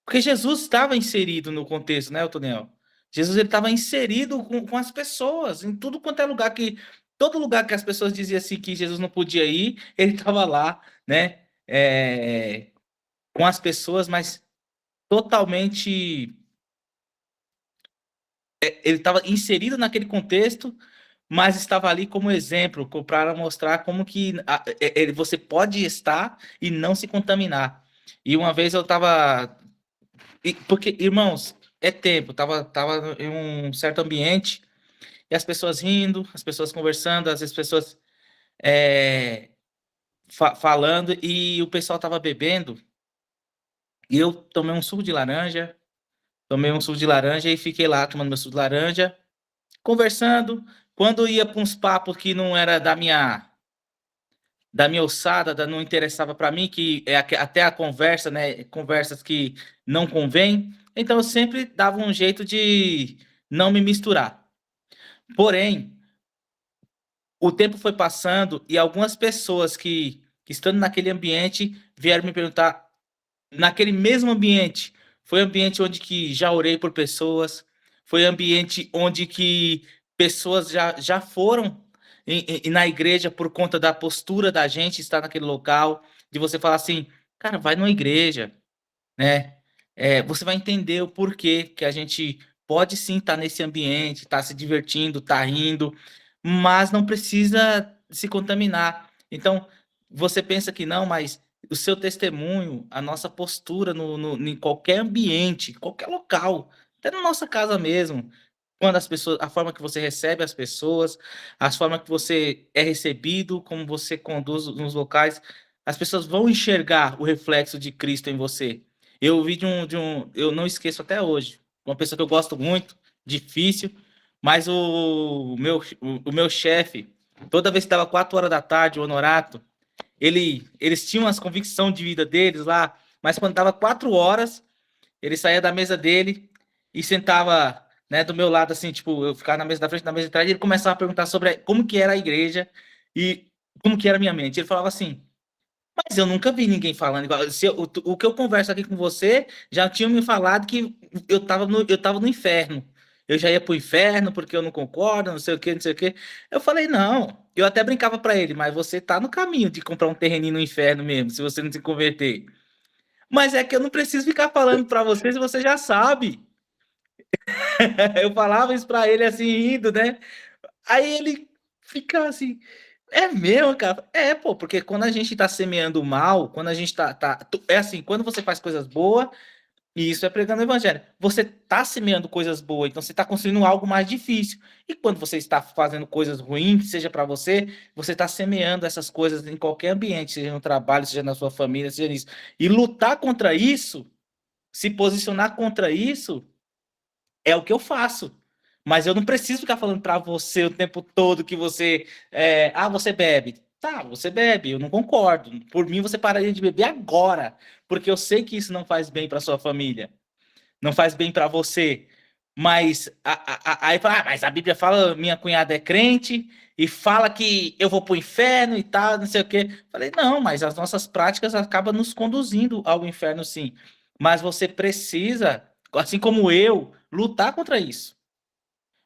Porque Jesus estava inserido no contexto, né, Otoniel? Jesus estava inserido com as pessoas, em tudo quanto é lugar que... Todo lugar que as pessoas diziam assim que Jesus não podia ir, ele estava lá, né? Com as pessoas, mas totalmente... Ele estava inserido naquele contexto, mas estava ali como exemplo, para mostrar como que você pode estar e não se contaminar. E uma vez eu estava... Porque, irmãos, é tempo, tava em um certo ambiente, e as pessoas rindo, as pessoas conversando, as pessoas falando, e o pessoal estava bebendo, e eu tomei um suco de laranja, e fiquei lá tomando meu suco de laranja, conversando. Quando ia para uns papos que não era da minha ossada, não interessava para mim, que até a conversa, né, conversas que não convém, então eu sempre dava um jeito de não me misturar. Porém, o tempo foi passando e algumas pessoas que estando naquele ambiente vieram me perguntar, naquele mesmo ambiente, foi um ambiente onde que já orei por pessoas, foi ambiente onde que pessoas já foram na igreja por conta da postura da gente estar naquele local, de você falar assim, cara, vai numa igreja, né? Você vai entender o porquê que a gente pode sim estar nesse ambiente, estar se divertindo, estar rindo, mas não precisa se contaminar. Então, você pensa que não, mas o seu testemunho, a nossa postura em qualquer ambiente, qualquer local, até na nossa casa mesmo, quando as pessoas, a forma que você recebe as pessoas, a forma que você é recebido, como você conduz nos locais, as pessoas vão enxergar o reflexo de Cristo em você. Eu ouvi eu não esqueço até hoje, uma pessoa que eu gosto muito, difícil, mas o meu chefe, toda vez que dava 4 horas da tarde, o honorato, eles tinham as convicções de vida deles lá, mas quando dava 4 horas, ele saía da mesa dele e sentava, né, do meu lado, assim, tipo, eu ficava na mesa da frente, na mesa de trás, e ele começava a perguntar sobre como que era a igreja e como que era a minha mente. Ele falava assim, mas eu nunca vi ninguém falando igual. O que eu converso aqui com você, já tinham me falado que eu tava no inferno. Eu já ia pro inferno porque eu não concordo, não sei o que, não sei o que. Eu falei, não. Eu até brincava para ele, mas você tá no caminho de comprar um terreninho no inferno mesmo, se você não se converter. Mas é que eu não preciso ficar falando para você se você já sabe. Eu falava isso para ele assim, rindo, né? Aí ele fica assim, é mesmo, cara? É, pô, porque quando a gente tá semeando mal, quando a gente é assim, quando você faz coisas boas, e isso é pregando o evangelho, você tá semeando coisas boas, então você tá construindo algo mais difícil. E quando você está fazendo coisas ruins, seja para você, você tá semeando essas coisas em qualquer ambiente, seja no trabalho, seja na sua família, seja nisso. E lutar contra isso, se posicionar contra isso, é o que eu faço. Mas eu não preciso ficar falando para você o tempo todo que você bebe. Tá, você bebe, eu não concordo. Por mim, você pararia de beber agora, porque eu sei que isso não faz bem para sua família, não faz bem para você. Mas aí fala, mas a Bíblia fala, minha cunhada é crente e fala que eu vou pro inferno e tal, não sei o quê. Falei, não, mas as nossas práticas acabam nos conduzindo ao inferno, sim. Mas você precisa, assim como eu, lutar contra isso.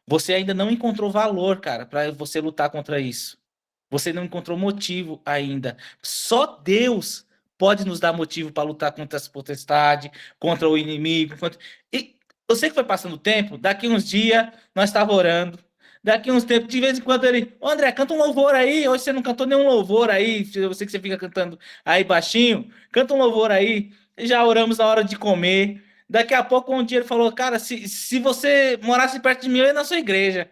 Você ainda não encontrou valor, cara, para você lutar contra isso. Você não encontrou motivo ainda. Só Deus pode nos dar motivo para lutar contra essa potestade, contra o inimigo. E eu sei que foi passando o tempo, daqui uns dias nós estávamos orando. Daqui uns tempos, de vez em quando ele, ô André, canta um louvor aí. Hoje você não cantou nenhum louvor aí. Eu sei que você fica cantando aí baixinho. Canta um louvor aí. Já oramos na hora de comer. Daqui a pouco, um dia ele falou, cara, se você morasse perto de mim, eu ia na sua igreja.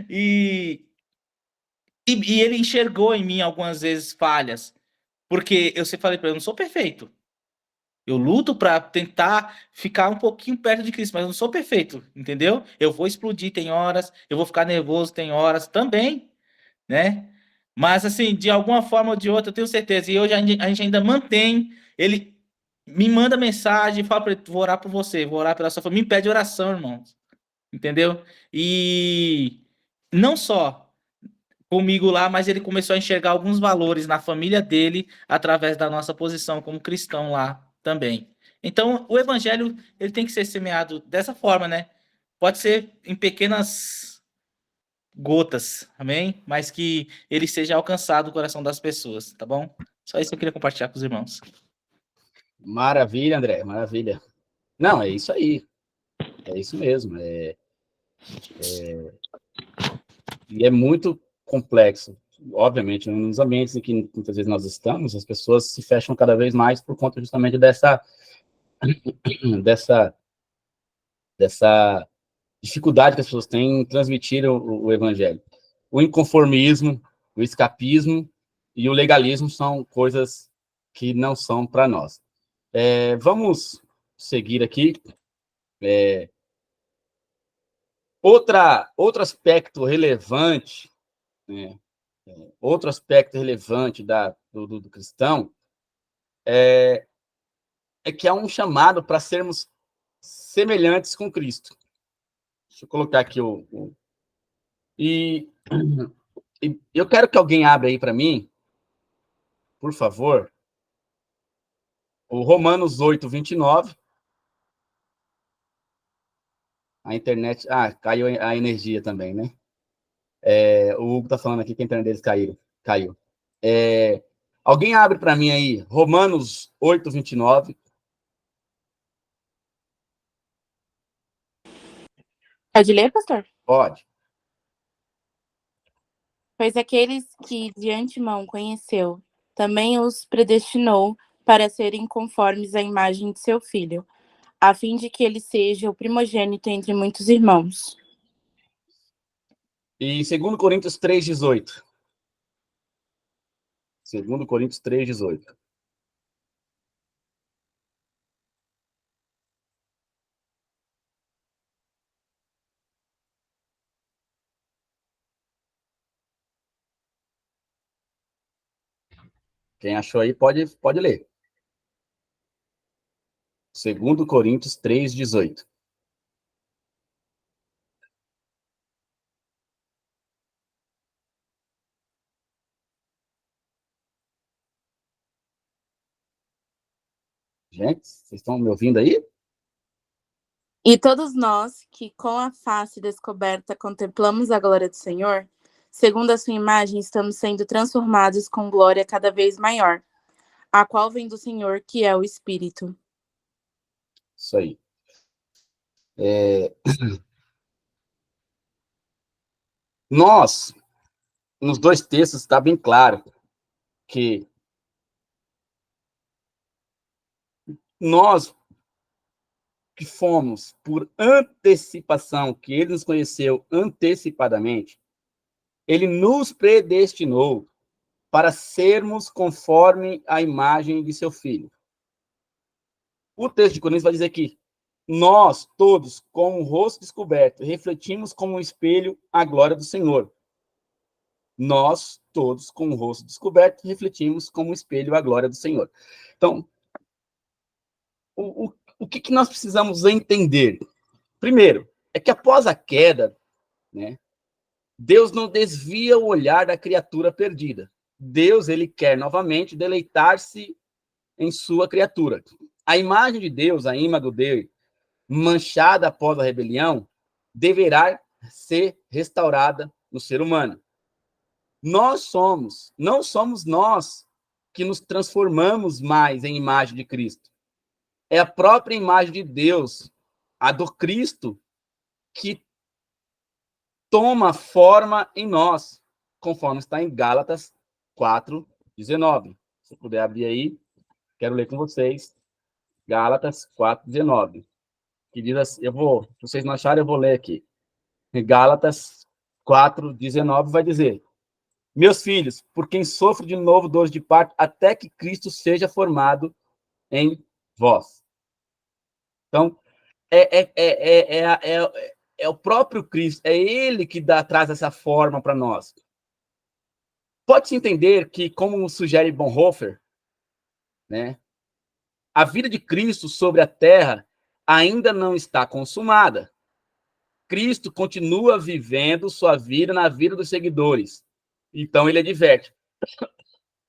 E, e ele enxergou em mim algumas vezes falhas, porque eu sempre falei para ele, eu não sou perfeito. Eu luto para tentar ficar um pouquinho perto de Cristo, mas eu não sou perfeito, entendeu? Eu vou explodir, tem horas, eu vou ficar nervoso, tem horas também, né? Mas assim, de alguma forma ou de outra, eu tenho certeza. E hoje a gente ainda mantém. Ele me manda mensagem, fala para ele, vou orar por você, vou orar pela sua família, me pede oração, irmãos. Entendeu? E não só comigo lá, mas ele começou a enxergar alguns valores na família dele através da nossa posição como cristão lá também. Então, o evangelho, ele tem que ser semeado dessa forma, né? Pode ser em pequenas gotas, amém? Mas que ele seja alcançado o coração das pessoas, tá bom? Só isso que eu queria compartilhar com os irmãos. Maravilha, André, maravilha. Não, é isso aí. É isso mesmo. E é muito complexo. Obviamente, nos ambientes em que muitas vezes nós estamos, as pessoas se fecham cada vez mais por conta justamente dessa dificuldade que as pessoas têm em transmitir o evangelho. O inconformismo, o escapismo e o legalismo são coisas que não são para nós. Vamos seguir aqui. Outro aspecto relevante, né, outro aspecto relevante do cristão é que há um chamado para sermos semelhantes com Cristo. Deixa eu colocar aqui e eu quero que alguém abra aí para mim, por favor, o Romanos 8, 29. A internet... caiu a energia também, né? O Hugo tá falando aqui que a internet deles caiu. Alguém abre para mim aí, Romanos 8, 29. Pode ler, pastor? Pode. Pois aqueles que de antemão conheceu, também os predestinou para serem conformes à imagem de seu filho, a fim de que ele seja o primogênito entre muitos irmãos. E 2 Coríntios 3,18. 2 Coríntios 3,18. Quem achou aí pode ler. 2 Coríntios 3,18. Gente, vocês estão me ouvindo aí? E todos nós, que com a face descoberta contemplamos a glória do Senhor, segundo a sua imagem, estamos sendo transformados com glória cada vez maior, a qual vem do Senhor, que é o Espírito. Isso aí. Nós, nos dois textos, está bem claro que nós que fomos por antecipação, que ele nos conheceu antecipadamente, ele nos predestinou para sermos conforme a imagem de seu filho. O texto de Coríntios vai dizer que nós, todos, com o rosto descoberto, refletimos como um espelho a glória do Senhor. Nós, todos, com o rosto descoberto, refletimos como um espelho a glória do Senhor. Então, o que nós precisamos entender? Primeiro, é que após a queda, né, Deus não desvia o olhar da criatura perdida. Deus, ele quer novamente deleitar-se em sua criatura. A imagem de Deus, a imago dele, manchada após a rebelião, deverá ser restaurada no ser humano. Não somos nós que nos transformamos mais em imagem de Cristo. É a própria imagem de Deus, a do Cristo, que toma forma em nós, conforme está em Gálatas 4:19. Se puder abrir aí, quero ler com vocês. Gálatas 4:19. Que diz assim, se vocês não acharem, eu vou ler aqui. Gálatas 4:19 vai dizer: meus filhos, por quem sofro de novo dores de parto, até que Cristo seja formado em vós. Então, é o próprio Cristo, é ele que traz essa forma para nós. Pode-se entender que, como sugere Bonhoeffer, né, a vida de Cristo sobre a terra ainda não está consumada. Cristo continua vivendo sua vida na vida dos seguidores. Então, ele adverte.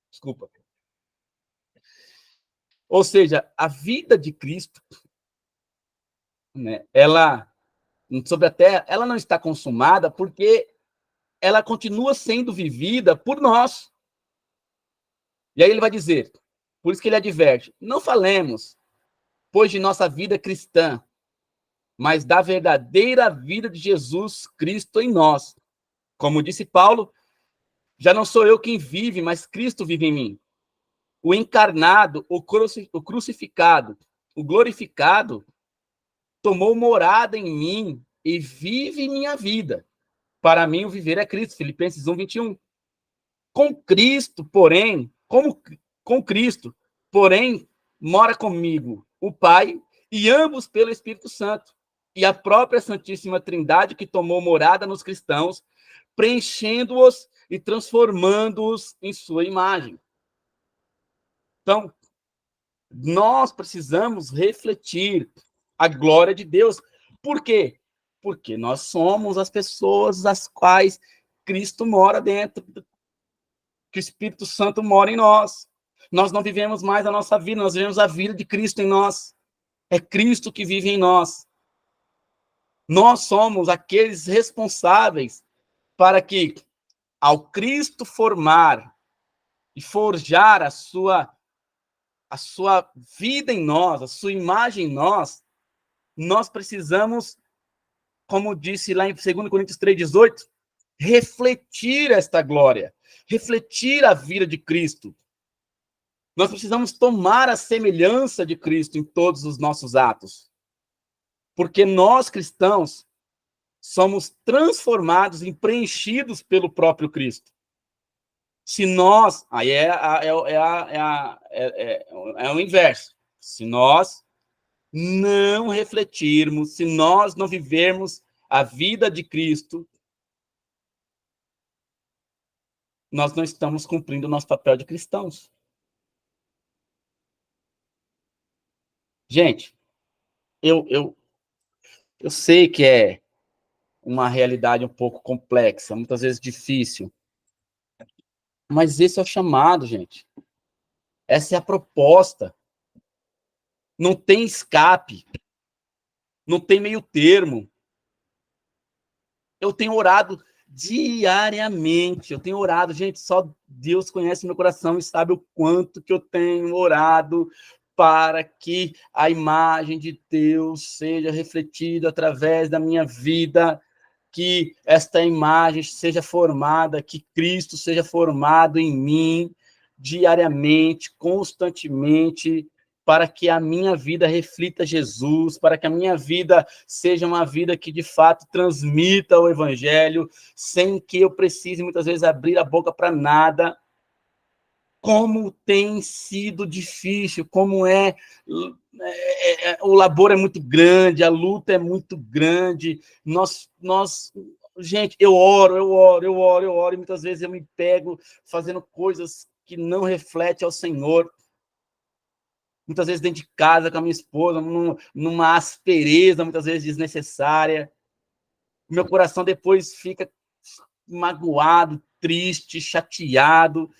Desculpa. Ou seja, a vida de Cristo, né, ela, sobre a terra, ela não está consumada porque ela continua sendo vivida por nós. E aí ele vai dizer, por isso que ele adverte, não falemos, pois, de nossa vida cristã, mas da verdadeira vida de Jesus Cristo em nós. Como disse Paulo, já não sou eu quem vive, mas Cristo vive em mim. O encarnado, o crucificado, o glorificado, tomou morada em mim e vive minha vida. Para mim, o viver é Cristo. Filipenses 1:21. Com Cristo, porém, com Cristo, porém, mora comigo o Pai, e ambos pelo Espírito Santo, e a própria Santíssima Trindade que tomou morada nos cristãos, preenchendo-os e transformando-os em sua imagem. Então, nós precisamos refletir a glória de Deus. Por quê? Porque nós somos as pessoas as quais Cristo mora dentro, que o Espírito Santo mora em nós. Nós não vivemos mais a nossa vida, nós vivemos a vida de Cristo em nós. É Cristo que vive em nós. Nós somos aqueles responsáveis para que, ao Cristo formar e forjar a sua vida em nós, a sua imagem em nós, nós precisamos, como disse lá em 2 Coríntios 3,18, refletir esta glória, refletir a vida de Cristo. Nós precisamos tomar a semelhança de Cristo em todos os nossos atos. Porque nós, cristãos, somos transformados e preenchidos pelo próprio Cristo. Se nós... Aí é o inverso. Se nós não refletirmos, se nós não vivermos a vida de Cristo, nós não estamos cumprindo o nosso papel de cristãos. Gente, eu sei que é uma realidade um pouco complexa, muitas vezes difícil, mas esse é o chamado, gente. Essa é a proposta. Não tem escape. Não tem meio termo. Eu tenho orado diariamente. Eu tenho orado, gente, só Deus conhece meu coração e sabe o quanto que eu tenho orado para que a imagem de Deus seja refletida através da minha vida, que esta imagem seja formada, que Cristo seja formado em mim diariamente, constantemente, para que a minha vida reflita Jesus, para que a minha vida seja uma vida que, de fato, transmita o Evangelho, sem que eu precise, muitas vezes, abrir a boca para nada. Como tem sido difícil, como o labor é muito grande, a luta é muito grande. Gente, eu oro, e muitas vezes eu me pego fazendo coisas que não refletem ao Senhor. Muitas vezes dentro de casa com a minha esposa, numa aspereza, muitas vezes desnecessária. Meu coração depois fica magoado, triste, chateado.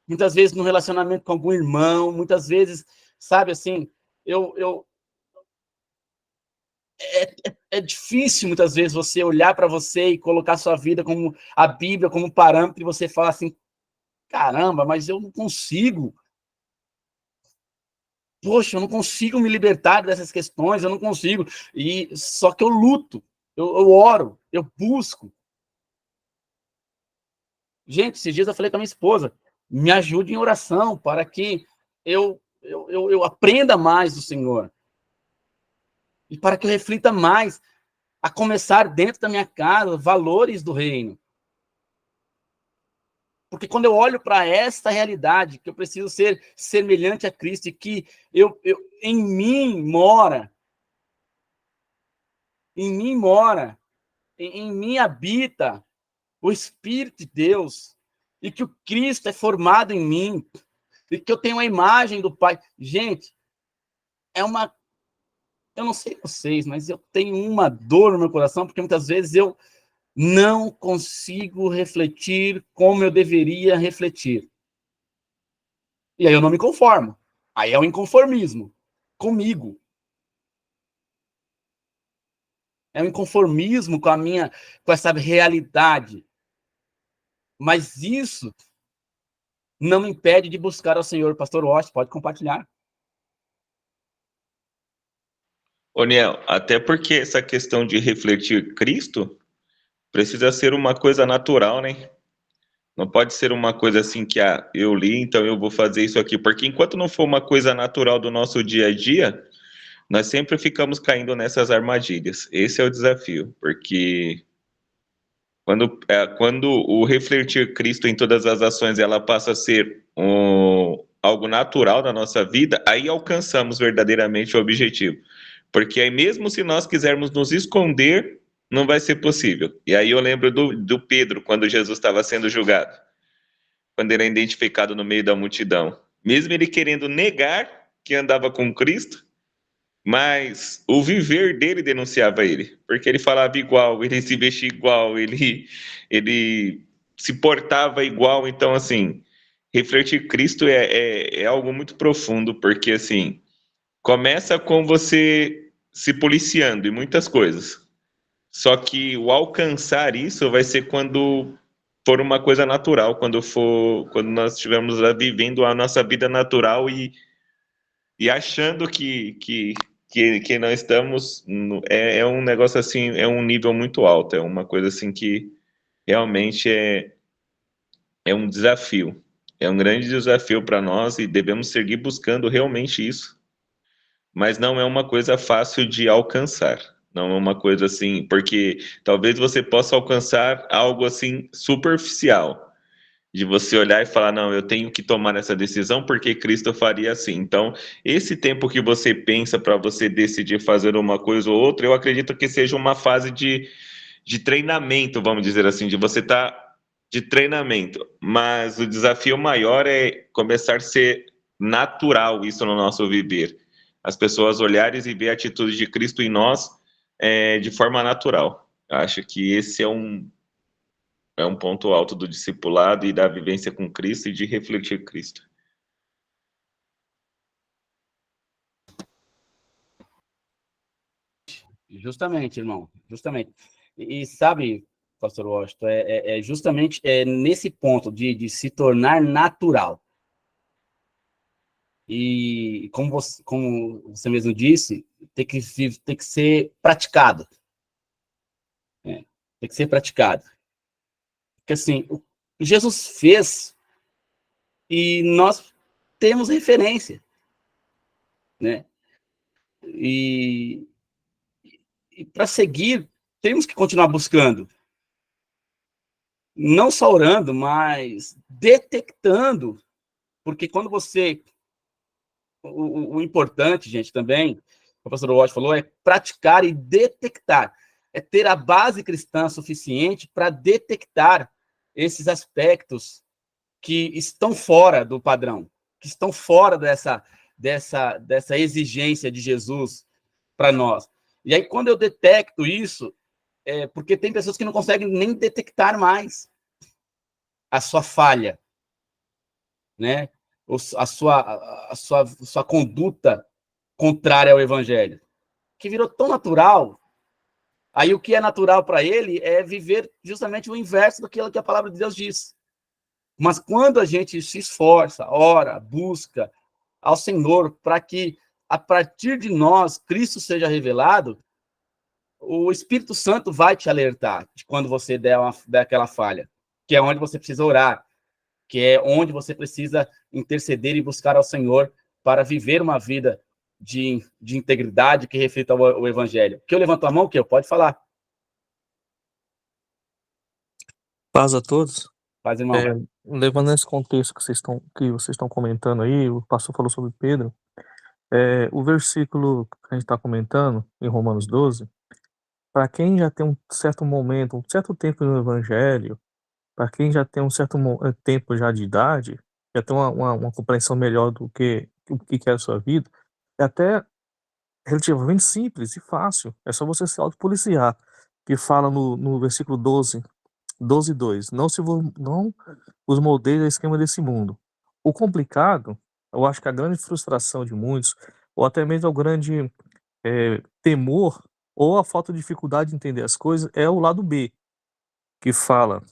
Muitas vezes no relacionamento com algum irmão, muitas vezes, sabe, assim, é difícil, muitas vezes, você olhar para você e colocar sua vida como a Bíblia, como parâmetro, e você falar assim, caramba, mas eu não consigo. Poxa, eu não consigo me libertar dessas questões, eu não consigo. E só que eu luto, eu oro, eu busco. Gente, esses dias eu falei com a minha esposa, me ajude em oração para que eu aprenda mais do Senhor. E para que eu reflita mais, a começar dentro da minha casa, valores do reino. Porque quando eu olho para esta realidade, que eu preciso ser semelhante a Cristo e que em mim mora, em mim habita o Espírito de Deus, e que o Cristo é formado em mim, e que eu tenho a imagem do Pai. Gente, eu não sei vocês, mas eu tenho uma dor no meu coração, porque muitas vezes eu não consigo refletir como eu deveria refletir. E aí eu não me conformo. Aí é o inconformismo comigo. É o inconformismo com essa realidade. Mas isso não me impede de buscar ao Senhor. Pastor Walsh, pode compartilhar. Ô, Niel, até porque essa questão de refletir Cristo precisa ser uma coisa natural, né? Não pode ser uma coisa assim que, eu li, então eu vou fazer isso aqui. Porque enquanto não for uma coisa natural do nosso dia a dia, nós sempre ficamos caindo nessas armadilhas. Esse é o desafio, porque quando o refletir Cristo em todas as ações, ela passa a ser algo natural na nossa vida, aí alcançamos verdadeiramente o objetivo. Porque aí mesmo se nós quisermos nos esconder, não vai ser possível. E aí eu lembro do Pedro, quando Jesus estava sendo julgado, quando ele é identificado no meio da multidão. Mesmo ele querendo negar que andava com Cristo, mas o viver dele denunciava ele, porque ele falava igual, ele se vestia igual, ele se portava igual. Então, assim, refletir Cristo é algo muito profundo, porque, assim, começa com você se policiando em muitas coisas. Só que o alcançar isso vai ser quando for uma coisa natural, quando nós estivermos lá vivendo a nossa vida natural e achando que não estamos, é um negócio assim, é um nível muito alto, é uma coisa assim que realmente é um desafio, é um grande desafio para nós e devemos seguir buscando realmente isso, mas não é uma coisa fácil de alcançar. Não é uma coisa assim, porque talvez você possa alcançar algo assim superficial, de você olhar e falar, não, eu tenho que tomar essa decisão porque Cristo faria assim. Então, esse tempo que você pensa para você decidir fazer uma coisa ou outra, eu acredito que seja uma fase de treinamento, vamos dizer assim, de você estar de treinamento. Mas o desafio maior é começar a ser natural isso no nosso viver. As pessoas olharem e ver a atitude de Cristo em nós de forma natural. Acho que esse é um ponto alto do discipulado e da vivência com Cristo e de refletir Cristo. Justamente, irmão, justamente. E sabe, pastor Washington, é justamente nesse ponto de se tornar natural. E como você mesmo disse, tem que ser praticado. Tem que ser praticado. Porque assim, o que Jesus fez e nós temos referência, né? E para seguir, temos que continuar buscando. Não só orando, mas detectando. Porque quando você... O importante, gente, também, o pastor Walsh falou, é praticar e detectar. É ter a base cristã suficiente para detectar esses aspectos que estão fora do padrão, que estão fora dessa exigência de Jesus para nós. E aí, quando eu detecto isso, porque tem pessoas que não conseguem nem detectar mais a sua falha, né? A sua conduta contrária ao evangelho, que virou tão natural. Aí o que é natural para ele é viver justamente o inverso daquilo que a palavra de Deus diz. Mas quando a gente se esforça, ora, busca ao Senhor para que a partir de nós Cristo seja revelado, o Espírito Santo vai te alertar de quando você der aquela falha, que é onde você precisa orar, que é onde você precisa interceder e buscar ao Senhor para viver uma vida de integridade que reflita o Evangelho. Que eu levanto a mão, que eu pode falar. Paz a todos. Paz, irmão. Levando esse contexto que vocês estão comentando aí, o pastor falou sobre Pedro, o versículo que a gente está comentando, em Romanos 12, para quem já tem um certo momento, um certo tempo no Evangelho, para quem já tem um certo tempo já de idade, já tem uma compreensão melhor do que o que é a sua vida, é até relativamente simples e fácil. É só você se autopoliciar, que fala no versículo 12:2. Não os moldeis ao esquema desse mundo. O complicado, eu acho que a grande frustração de muitos, ou até mesmo o grande temor, ou a falta de dificuldade de entender as coisas, é o lado B, que fala,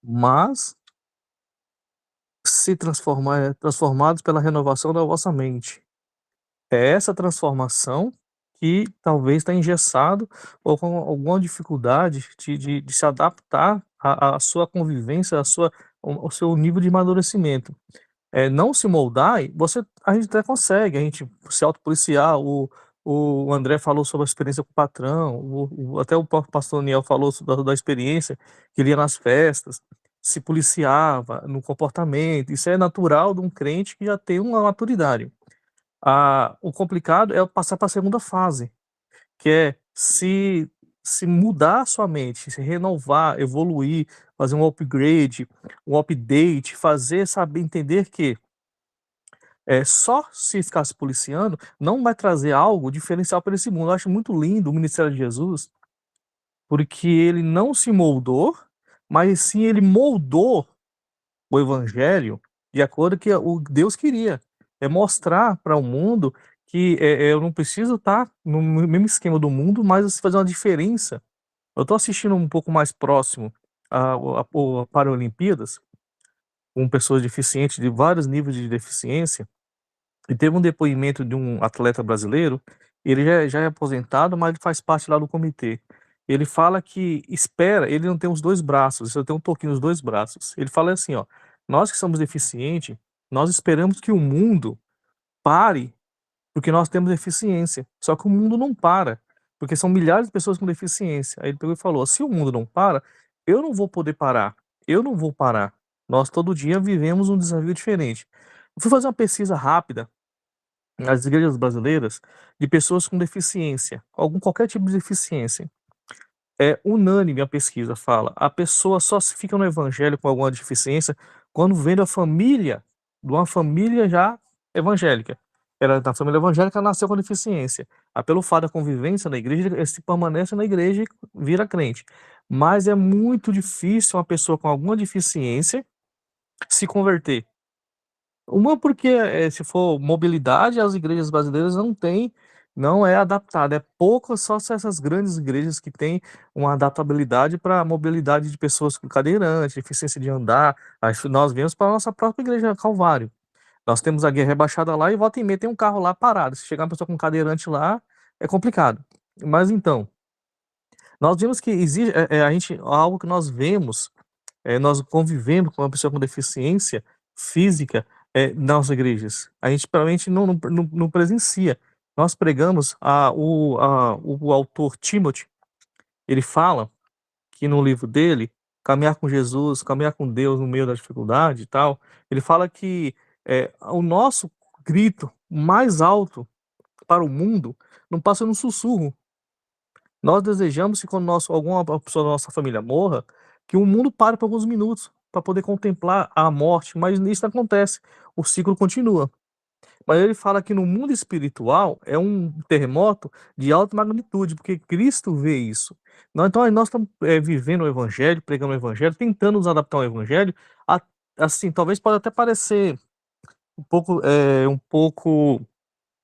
mas se transformados pela renovação da vossa mente. É essa transformação que talvez está engessado ou com alguma dificuldade de se adaptar à sua convivência, ao seu nível de amadurecimento. Não se moldar, a gente até consegue, a gente se autopoliciar. O André falou sobre a experiência com o patrão, até o próprio pastor Daniel falou da experiência que ele ia nas festas, se policiava no comportamento. Isso é natural de um crente que já tem uma maturidade. O complicado é passar para a segunda fase, que é se mudar a sua mente, se renovar, evoluir, fazer um upgrade, um update, saber entender que só se ficar se policiando não vai trazer algo diferencial para esse mundo. Eu acho muito lindo o ministério de Jesus, porque ele não se moldou, mas sim ele moldou o evangelho de acordo com o que Deus queria. É mostrar para o mundo que eu não preciso estar no mesmo esquema do mundo, mas fazer uma diferença Eu estou assistindo um pouco mais próximo a Paralimpíadas, com pessoas deficientes de vários níveis de deficiência, e teve um depoimento de um atleta brasileiro. Ele já é aposentado, mas ele faz parte lá do comitê. Ele fala que espera, ele não tem os 2 braços, ele tem um toquinho nos 2 braços. Ele fala assim, ó: "Nós que somos deficientes, nós esperamos que o mundo pare, porque nós temos deficiência. Só que o mundo não para, porque são milhares de pessoas com deficiência". Aí ele pegou e falou: "Se o mundo não para, eu não vou poder parar. Eu não vou parar. Nós todo dia vivemos um desafio diferente". Eu fui fazer uma pesquisa rápida nas igrejas brasileiras de pessoas com deficiência, qualquer tipo de deficiência. É unânime, a pesquisa fala, a pessoa só se fica no evangelho com alguma deficiência quando vem da família, de uma família já evangélica. Ela da família evangélica, nasceu com deficiência. Pelo fato da convivência na igreja, ele se permanece na igreja e vira crente. Mas é muito difícil uma pessoa com alguma deficiência se converter. Uma porque, se for mobilidade, as igrejas brasileiras não é adaptada, é poucas, só se essas grandes igrejas que têm uma adaptabilidade para mobilidade de pessoas com cadeirante, deficiência de andar. Acho nós vemos para a nossa própria igreja Calvário. Nós temos a guerra rebaixada lá e volta e meia tem um carro lá parado, se chegar uma pessoa com cadeirante lá, é complicado. Mas então, nós vimos que existe, a gente algo que nós vemos, nós convivendo com uma pessoa com deficiência física, nas igrejas. A gente provavelmente não presencia. Nós pregamos o autor Timothy, ele fala que no livro dele, Caminhar com Jesus, caminhar com Deus no meio da dificuldade e tal, ele fala que, o nosso grito mais alto para o mundo não passa num sussurro. Nós desejamos que quando alguma pessoa da nossa família morra, que o mundo pare por alguns minutos, para poder contemplar a morte, mas isso não acontece, o ciclo continua. Mas ele fala que no mundo espiritual é um terremoto de alta magnitude, porque Cristo vê isso. Então nós estamos, vivendo o evangelho, pregando o evangelho, tentando nos adaptar ao evangelho, a assim, talvez pode até parecer um pouco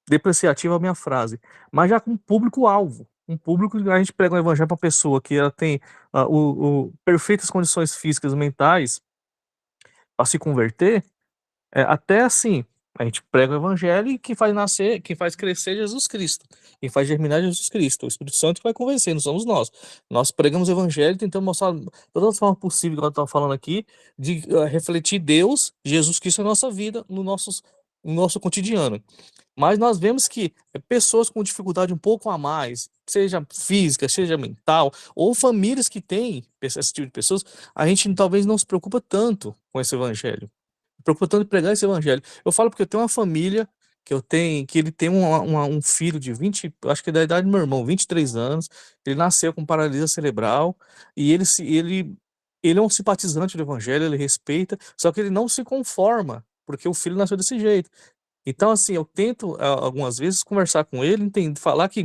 depreciativa a minha frase, mas já com público-alvo. Um público que a gente prega o evangelho para pessoa que ela tem, o perfeitas condições físicas e mentais para se converter, até assim, a gente prega o evangelho e quem faz crescer Jesus Cristo, quem faz germinar Jesus Cristo, o Espírito Santo que vai convencer, não somos nós. Nós pregamos o evangelho e tentamos mostrar todas as formas possíveis, que eu estava falando aqui, de refletir Deus, Jesus Cristo na nossa vida, no nosso cotidiano. Mas nós vemos que pessoas com dificuldade um pouco a mais, seja física, seja mental, ou famílias que têm esse tipo de pessoas, a gente talvez não se preocupa tanto com esse evangelho, preocupa tanto em pregar esse evangelho. Eu falo porque eu tenho uma família que ele tem um filho de 20, acho que é da idade do meu irmão, 23 anos, ele nasceu com paralisia cerebral, e ele é um simpatizante do evangelho, ele respeita, só que ele não se conforma, porque o filho nasceu desse jeito. Então, assim, eu tento, algumas vezes, conversar com ele, falar que.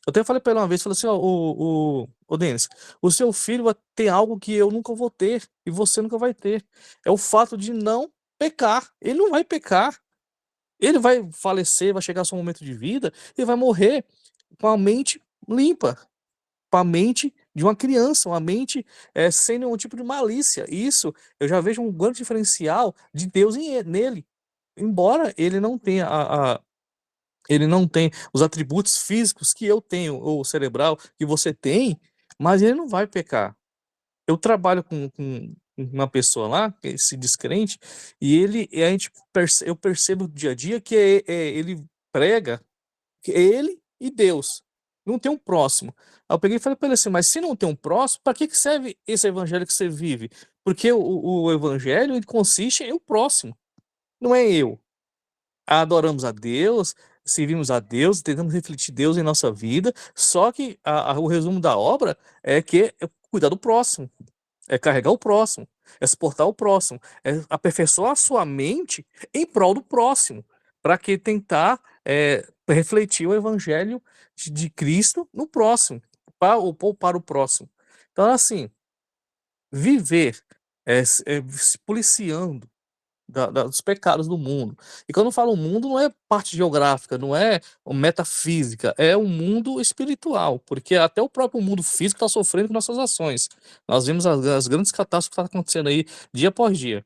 Eu até falei pra ele uma vez, falei assim: ó, ô Denis, o seu filho vai ter algo que eu nunca vou ter e você nunca vai ter. É o fato de não pecar. Ele não vai pecar. Ele vai falecer, vai chegar ao seu momento de vida e vai morrer com a mente limpa, com a mente de uma criança, uma mente sem nenhum tipo de malícia. Isso eu já vejo um grande diferencial de Deus nele. Embora ele não tem os atributos físicos que eu tenho, ou cerebral que você tem, mas ele não vai pecar. Eu trabalho com uma pessoa lá, que se diz crente, e eu percebo dia a dia que ele prega que é ele e Deus, não tem um próximo. Aí eu peguei e falei para ele assim: mas se não tem um próximo, para que serve esse evangelho que você vive? Porque o evangelho, ele consiste em o próximo, não é eu. Adoramos a Deus, servimos a Deus, tentamos refletir Deus em nossa vida, só que o resumo da obra é cuidar do próximo, é carregar o próximo, é suportar o próximo, é aperfeiçoar a sua mente em prol do próximo, para que tentar refletir o evangelho de Cristo no próximo, para o próximo. Então, assim, viver se policiando dos pecados do mundo. E quando eu falo mundo, não é parte geográfica, não é metafísica, é um mundo espiritual, porque até o próprio mundo físico está sofrendo com nossas ações. Nós vemos as grandes catástrofes que estão acontecendo aí dia após dia.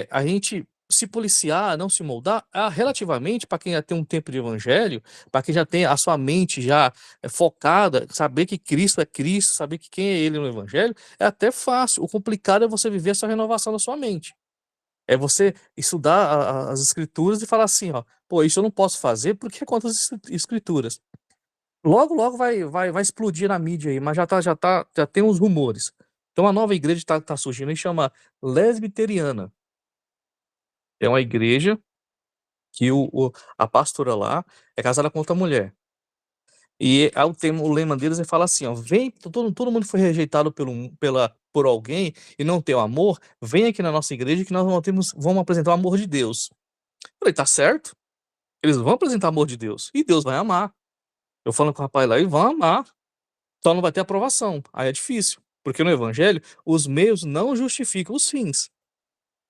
A gente se policiar, não se moldar, relativamente, para quem já tem um tempo de evangelho, para quem já tem a sua mente já focada, saber que Cristo é Cristo, saber que quem é Ele no evangelho, é até fácil. O complicado é você viver essa renovação da sua mente. É você estudar as escrituras e falar assim, ó, pô, isso eu não posso fazer porque é contra as escrituras. Logo, logo vai explodir na mídia aí, mas já tem uns rumores. Então, uma nova igreja tá surgindo e chama Lesbiteriana. É uma igreja que a pastora lá é casada com outra mulher. E o lema deles é falar assim, ó, vem, todo mundo foi rejeitado por alguém e não tem o amor, vem aqui na nossa igreja que nós vamos apresentar o amor de Deus. Eu falei, tá certo? Eles vão apresentar o amor de Deus e Deus vai amar. Eu falando com o rapaz lá, eles vão amar, só não vai ter aprovação. Aí é difícil, porque no evangelho os meios não justificam os fins.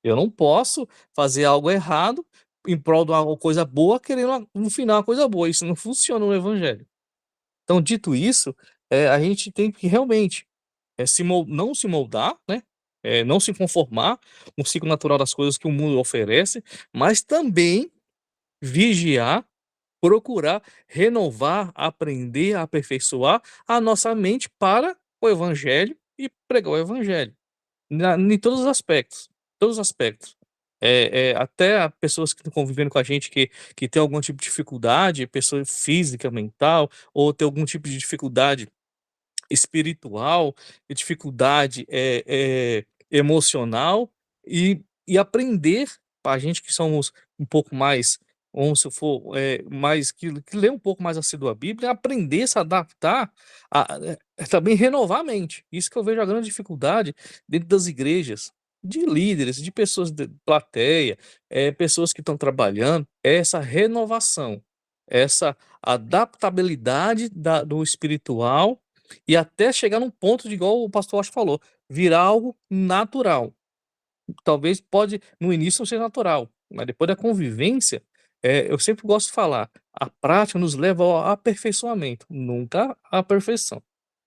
Eu não posso fazer algo errado em prol de uma coisa boa, querendo no final uma coisa boa. Isso não funciona no evangelho. Então, dito isso, a gente tem que realmente não se moldar, né? Não se conformar com o ciclo natural das coisas que o mundo oferece, mas também vigiar, procurar renovar, aprender, aperfeiçoar a nossa mente para o evangelho e pregar o evangelho. Em todos os aspectos, todos os aspectos. Até pessoas que estão convivendo com a gente que tem algum tipo de dificuldade, pessoa física, mental, ou tem algum tipo de dificuldade espiritual, dificuldade emocional, e aprender, para a gente que somos um pouco mais, ou se for, mais, que lê um pouco mais assíduo a Bíblia, aprender a se adaptar, também renovar a mente. Isso que eu vejo a grande dificuldade dentro das igrejas, de líderes, de pessoas de plateia, pessoas que estão trabalhando, é essa renovação, essa adaptabilidade do espiritual e até chegar num ponto de, igual o pastor Acho falou, virar algo natural. Talvez pode, no início, não ser natural, mas depois da convivência, eu sempre gosto de falar, a prática nos leva ao aperfeiçoamento, nunca à perfeição.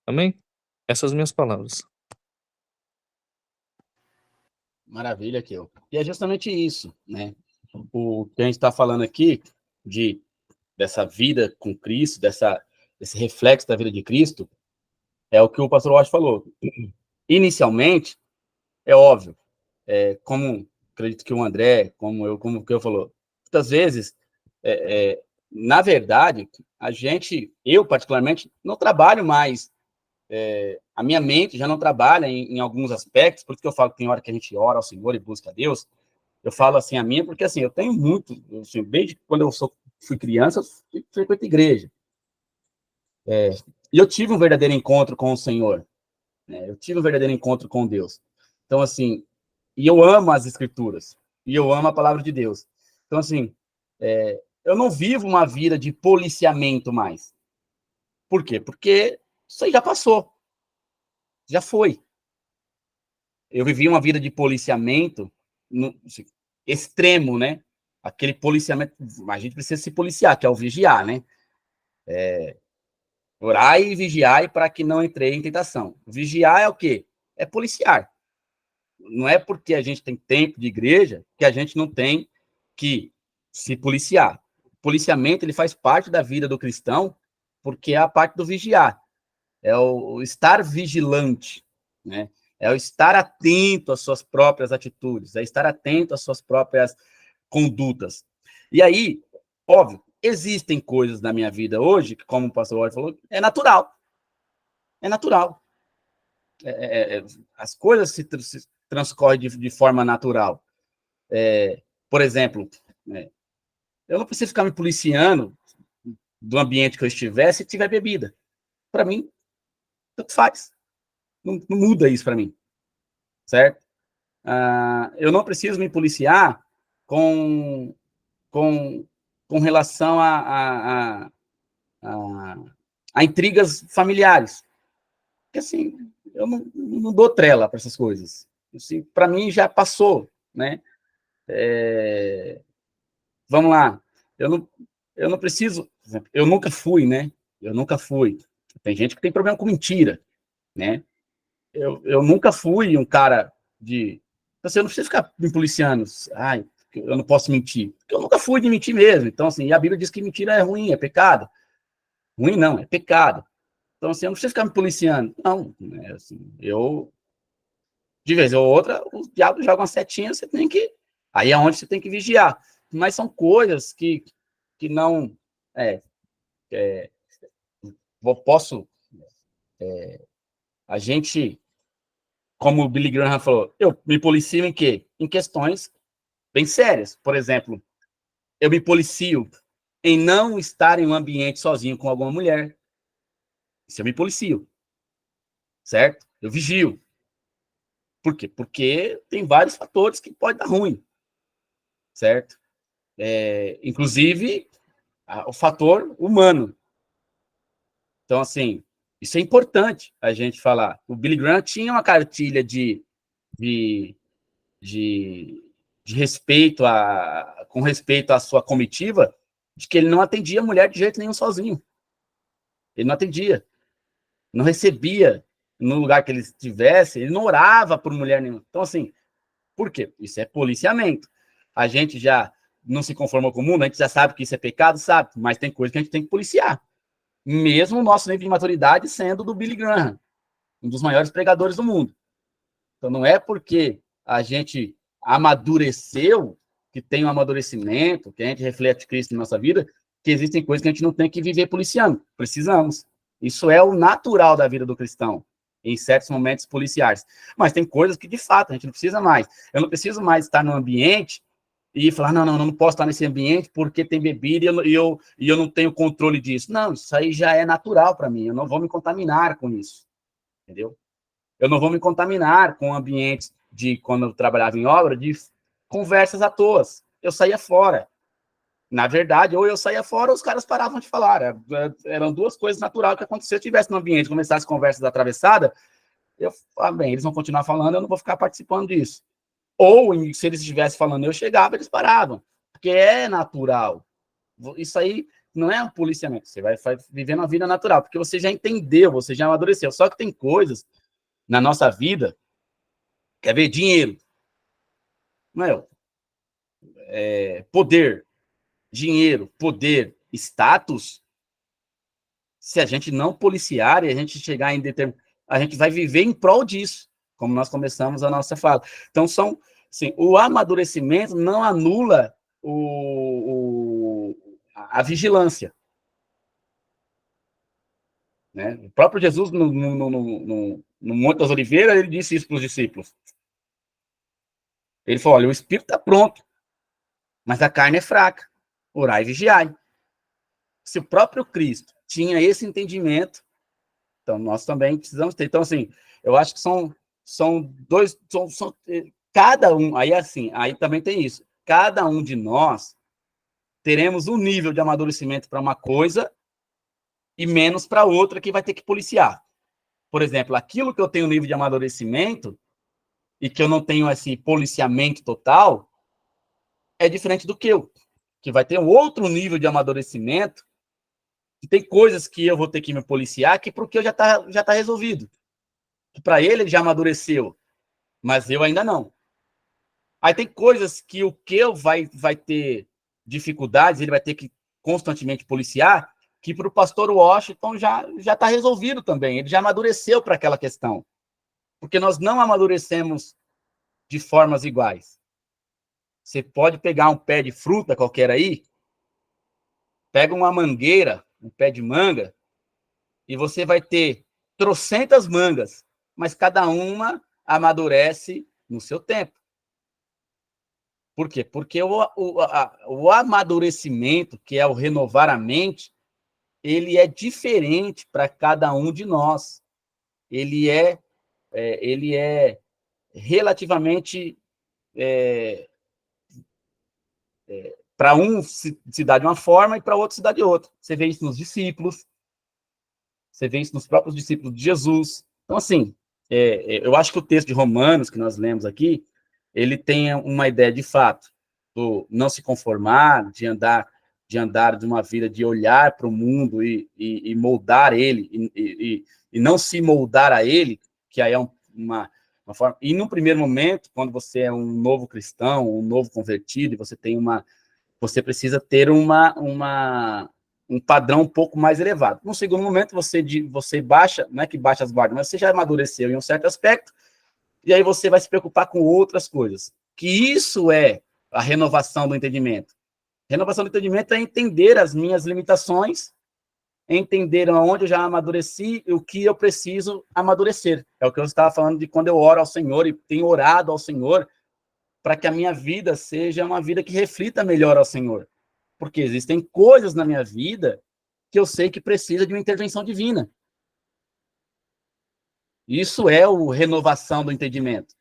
Amém? Essas minhas palavras. Maravilha, Kiel. E é justamente isso, né? O que a gente está falando aqui, dessa vida com Cristo, desse reflexo da vida de Cristo, é o que o pastor Watts falou. Inicialmente, é óbvio, como acredito que o André, como o que eu falou, muitas vezes, na verdade, eu particularmente, não trabalho mais, a minha mente já não trabalha em alguns aspectos, por isso que eu falo que tem hora que a gente ora ao Senhor e busca a Deus. Eu falo assim a minha, porque assim, eu tenho muito, assim, desde quando fui criança, eu frequento igreja. E eu tive um verdadeiro encontro com o Senhor, né? Eu tive um verdadeiro encontro com Deus. Então, assim, e eu amo as Escrituras, e eu amo a palavra de Deus. Então, assim, eu não vivo uma vida de policiamento mais. Por quê? Porque isso aí já passou, já foi. Eu vivi uma vida de policiamento assim, extremo, né? Aquele policiamento, a gente precisa se policiar, que é o vigiar, né? Orar e vigiar para que não entrei em tentação. Vigiar é o quê? É policiar. Não é porque a gente tem tempo de igreja que a gente não tem que se policiar. O policiamento ele faz parte da vida do cristão, porque é a parte do vigiar. É o estar vigilante, né? É o estar atento às suas próprias atitudes, é estar atento às suas próprias condutas. E aí, óbvio, existem coisas na minha vida hoje, que, como o pastor Ward falou, é natural. É natural. As coisas se transcorrem de forma natural. Por exemplo, eu não preciso ficar me policiando do ambiente que eu estiver se tiver bebida. Para mim, tanto faz. Não muda isso para mim. Certo? Eu não preciso me policiar com relação a intrigas familiares. Porque, assim, eu não dou trela para essas coisas. Assim, para mim, já passou, né? Vamos lá, eu não preciso, por exemplo, eu nunca fui, né? Eu nunca fui. Tem gente que tem problema com mentira, né? Eu nunca fui um cara de... Assim, eu não preciso ficar me policiando. Ai, eu não posso mentir. Porque eu nunca fui de mentir mesmo. Então, assim, e a Bíblia diz que mentira é ruim, é pecado. Ruim não, é pecado. Então, assim, eu não preciso ficar me policiando. Não, né? Assim, de vez ou outra, o diabo joga uma setinha, você tem que... Aí é onde você tem que vigiar. Mas são coisas que não... posso... A gente, como o Billy Graham falou, eu me policio em quê? Em questões bem sérias. Por exemplo, eu me policio em não estar em um ambiente sozinho com alguma mulher. Isso eu me policio. Certo? Eu vigio. Por quê? Porque tem vários fatores que podem dar ruim. Certo? Inclusive, o fator humano. Então, assim, isso é importante a gente falar. O Billy Graham tinha uma cartilha de respeito com respeito à sua comitiva, de que ele não atendia mulher de jeito nenhum sozinho. Ele não atendia. Não recebia no lugar que ele estivesse, ele não orava por mulher nenhuma. Então, assim, por quê? Isso é policiamento. A gente já não se conformou com o mundo, a gente já sabe que isso é pecado, sabe, mas tem coisa que a gente tem que policiar. Mesmo o nosso nível de maturidade sendo do Billy Graham, um dos maiores pregadores do mundo. Então, não é porque a gente amadureceu, que tem um amadurecimento, que a gente reflete Cristo na nossa vida, que existem coisas que a gente não tem que viver policiando. Precisamos. Isso é o natural da vida do cristão, em certos momentos policiais. Mas tem coisas que, de fato, a gente não precisa mais. Eu não preciso mais estar no ambiente e falar, não posso estar nesse ambiente porque tem bebida e eu não tenho controle disso. Não, isso aí já é natural para mim. Eu não vou me contaminar com isso. Entendeu? Eu não vou me contaminar com ambientes de, quando eu trabalhava em obra, de conversas à toa. Eu saía fora. Na verdade, ou eu saía fora ou os caras paravam de falar. Eram duas coisas naturais que aconteciam. Se eu estivesse no ambiente, começasse conversas atravessadas, eu falava, bem, eles vão continuar falando, eu não vou ficar participando disso. Ou, se eles estivessem falando, eu chegava, eles paravam. Porque é natural. Isso aí não é um policiamento. Você vai vivendo a vida natural, porque você já entendeu, você já amadureceu. Só que tem coisas na nossa vida, quer ver, dinheiro, não poder, dinheiro, poder, status, se a gente não policiar e a gente chegar em determinado, a gente vai viver em prol disso, como nós começamos a nossa fala. Então, assim, o amadurecimento não anula a vigilância. Né? O próprio Jesus, no Monte das Oliveiras, ele disse isso para os discípulos. Ele falou, olha, o espírito está pronto, mas a carne é fraca. Orai e vigiai. Se o próprio Cristo tinha esse entendimento, então nós também precisamos ter. Então, assim, eu acho que são dois... cada um... Aí, assim, aí também tem isso. Cada um de nós teremos um nível de amadurecimento para uma coisa e menos para outra que vai ter que policiar. Por exemplo, aquilo que eu tenho nível de amadurecimento e que eu não tenho esse policiamento total, é diferente do que vai ter um outro nível de amadurecimento, que tem coisas que eu vou ter que me policiar, que porque eu já tá resolvido. Para ele já amadureceu, mas eu ainda não. Aí tem coisas que o que vai ter dificuldades, ele vai ter que constantemente policiar, que para o pastor Washington já está resolvido também, ele já amadureceu para aquela questão. Porque nós não amadurecemos de formas iguais. Você pode pegar um pé de fruta qualquer aí, pega uma mangueira, um pé de manga, e você vai ter trocentas mangas, mas cada uma amadurece no seu tempo. Por quê? Porque o amadurecimento, que é o renovar a mente, ele é diferente para cada um de nós. Ele é relativamente... para um se dá de uma forma e para outro se dá de outra. Você vê isso nos discípulos, você vê isso nos próprios discípulos de Jesus. Então, assim, eu acho que o texto de Romanos que nós lemos aqui, ele tem uma ideia de fato. do não se conformar, de andar de uma vida, de olhar para o mundo e moldar ele, e não se moldar a ele, que aí é uma forma. E no primeiro momento, quando você é um novo cristão, um novo convertido, e você precisa ter um padrão um pouco mais elevado. No segundo momento, você baixa, não é que baixa as guardas, mas você já amadureceu em um certo aspecto, e aí você vai se preocupar com outras coisas. Que isso é a renovação do entendimento. Renovação do entendimento é entender as minhas limitações, entender onde eu já amadureci e o que eu preciso amadurecer. É o que eu estava falando de quando eu oro ao Senhor e tenho orado ao Senhor para que a minha vida seja uma vida que reflita melhor ao Senhor. Porque existem coisas na minha vida que eu sei que precisa de uma intervenção divina. Isso é o renovação do entendimento.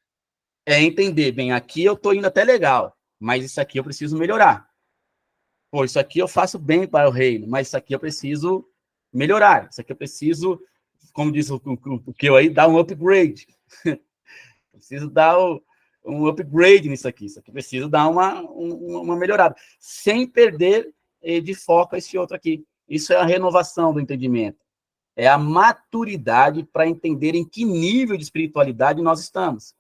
É entender, bem, aqui eu estou indo até legal, mas isso aqui eu preciso melhorar. Pô, isso aqui eu faço bem para o reino, mas isso aqui eu preciso melhorar. Isso aqui eu preciso, como diz o que eu aí, dar um upgrade. Preciso dar um upgrade nisso aqui. Isso aqui preciso dar uma melhorada. Sem perder de foco esse outro aqui. Isso é a renovação do entendimento. É a maturidade para entender em que nível de espiritualidade nós estamos.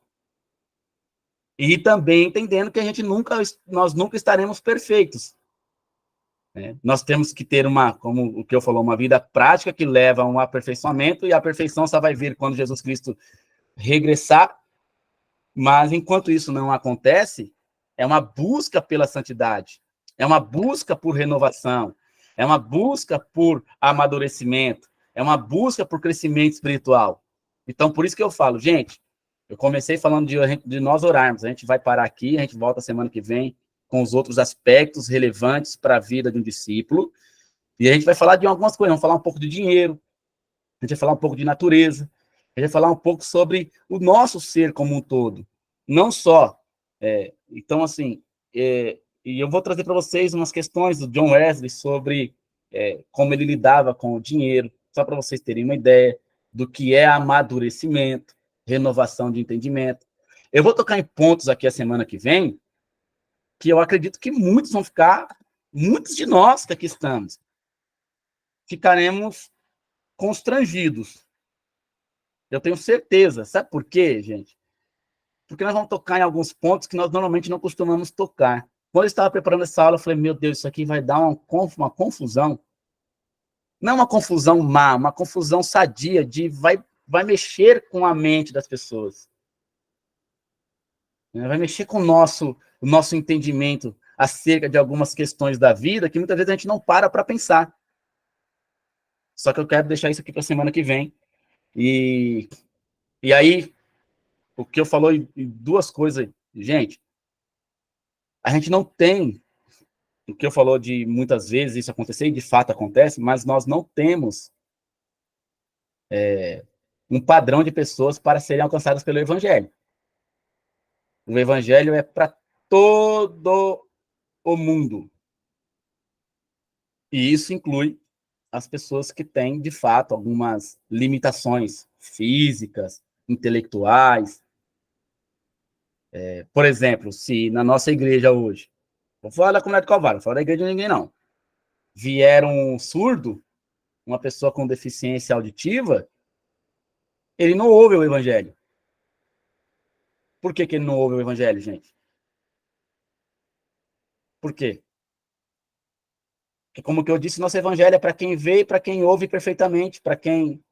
E também entendendo que nós nunca estaremos perfeitos. Nós temos que ter como o que eu falou, uma vida prática que leva a um aperfeiçoamento, e a perfeição só vai vir quando Jesus Cristo regressar. Mas enquanto isso não acontece, é uma busca pela santidade, é uma busca por renovação, é uma busca por amadurecimento, é uma busca por crescimento espiritual. Então, por isso que eu falo, gente, eu comecei falando de nós orarmos, a gente vai parar aqui, a gente volta semana que vem com os outros aspectos relevantes para a vida de um discípulo, e a gente vai falar de algumas coisas, vamos falar um pouco de dinheiro, a gente vai falar um pouco de natureza, a gente vai falar um pouco sobre o nosso ser como um todo, não só. Então, assim, e eu vou trazer para vocês umas questões do John Wesley sobre como ele lidava com o dinheiro, só para vocês terem uma ideia do que é amadurecimento, renovação de entendimento. Eu vou tocar em pontos aqui a semana que vem, que eu acredito que muitos de nós que aqui estamos, ficaremos constrangidos. Eu tenho certeza. Sabe por quê, gente? Porque nós vamos tocar em alguns pontos que nós normalmente não costumamos tocar. Quando eu estava preparando essa aula, eu falei, meu Deus, isso aqui vai dar uma confusão. Não uma confusão má, uma confusão sadia, vai mexer com a mente das pessoas. Vai mexer com o nosso entendimento acerca de algumas questões da vida que muitas vezes a gente não para pensar. Só que eu quero deixar isso aqui para a semana que vem. E aí, o que eu falou em duas coisas, gente, a gente não tem, o que eu falou de muitas vezes isso acontecer, e de fato acontece, mas nós não temos um padrão de pessoas para serem alcançadas pelo Evangelho. O Evangelho é para todo o mundo. E isso inclui as pessoas que têm, de fato, algumas limitações físicas, intelectuais. Por exemplo, se na nossa igreja hoje, vou falar da comunidade Calvário, não vou falar da igreja de ninguém, não, vier um surdo, uma pessoa com deficiência auditiva, ele não ouve o Evangelho. Por que ele não ouve o Evangelho, gente? Por quê? Porque, como que eu disse, nosso Evangelho é para quem vê e para quem ouve perfeitamente, para quem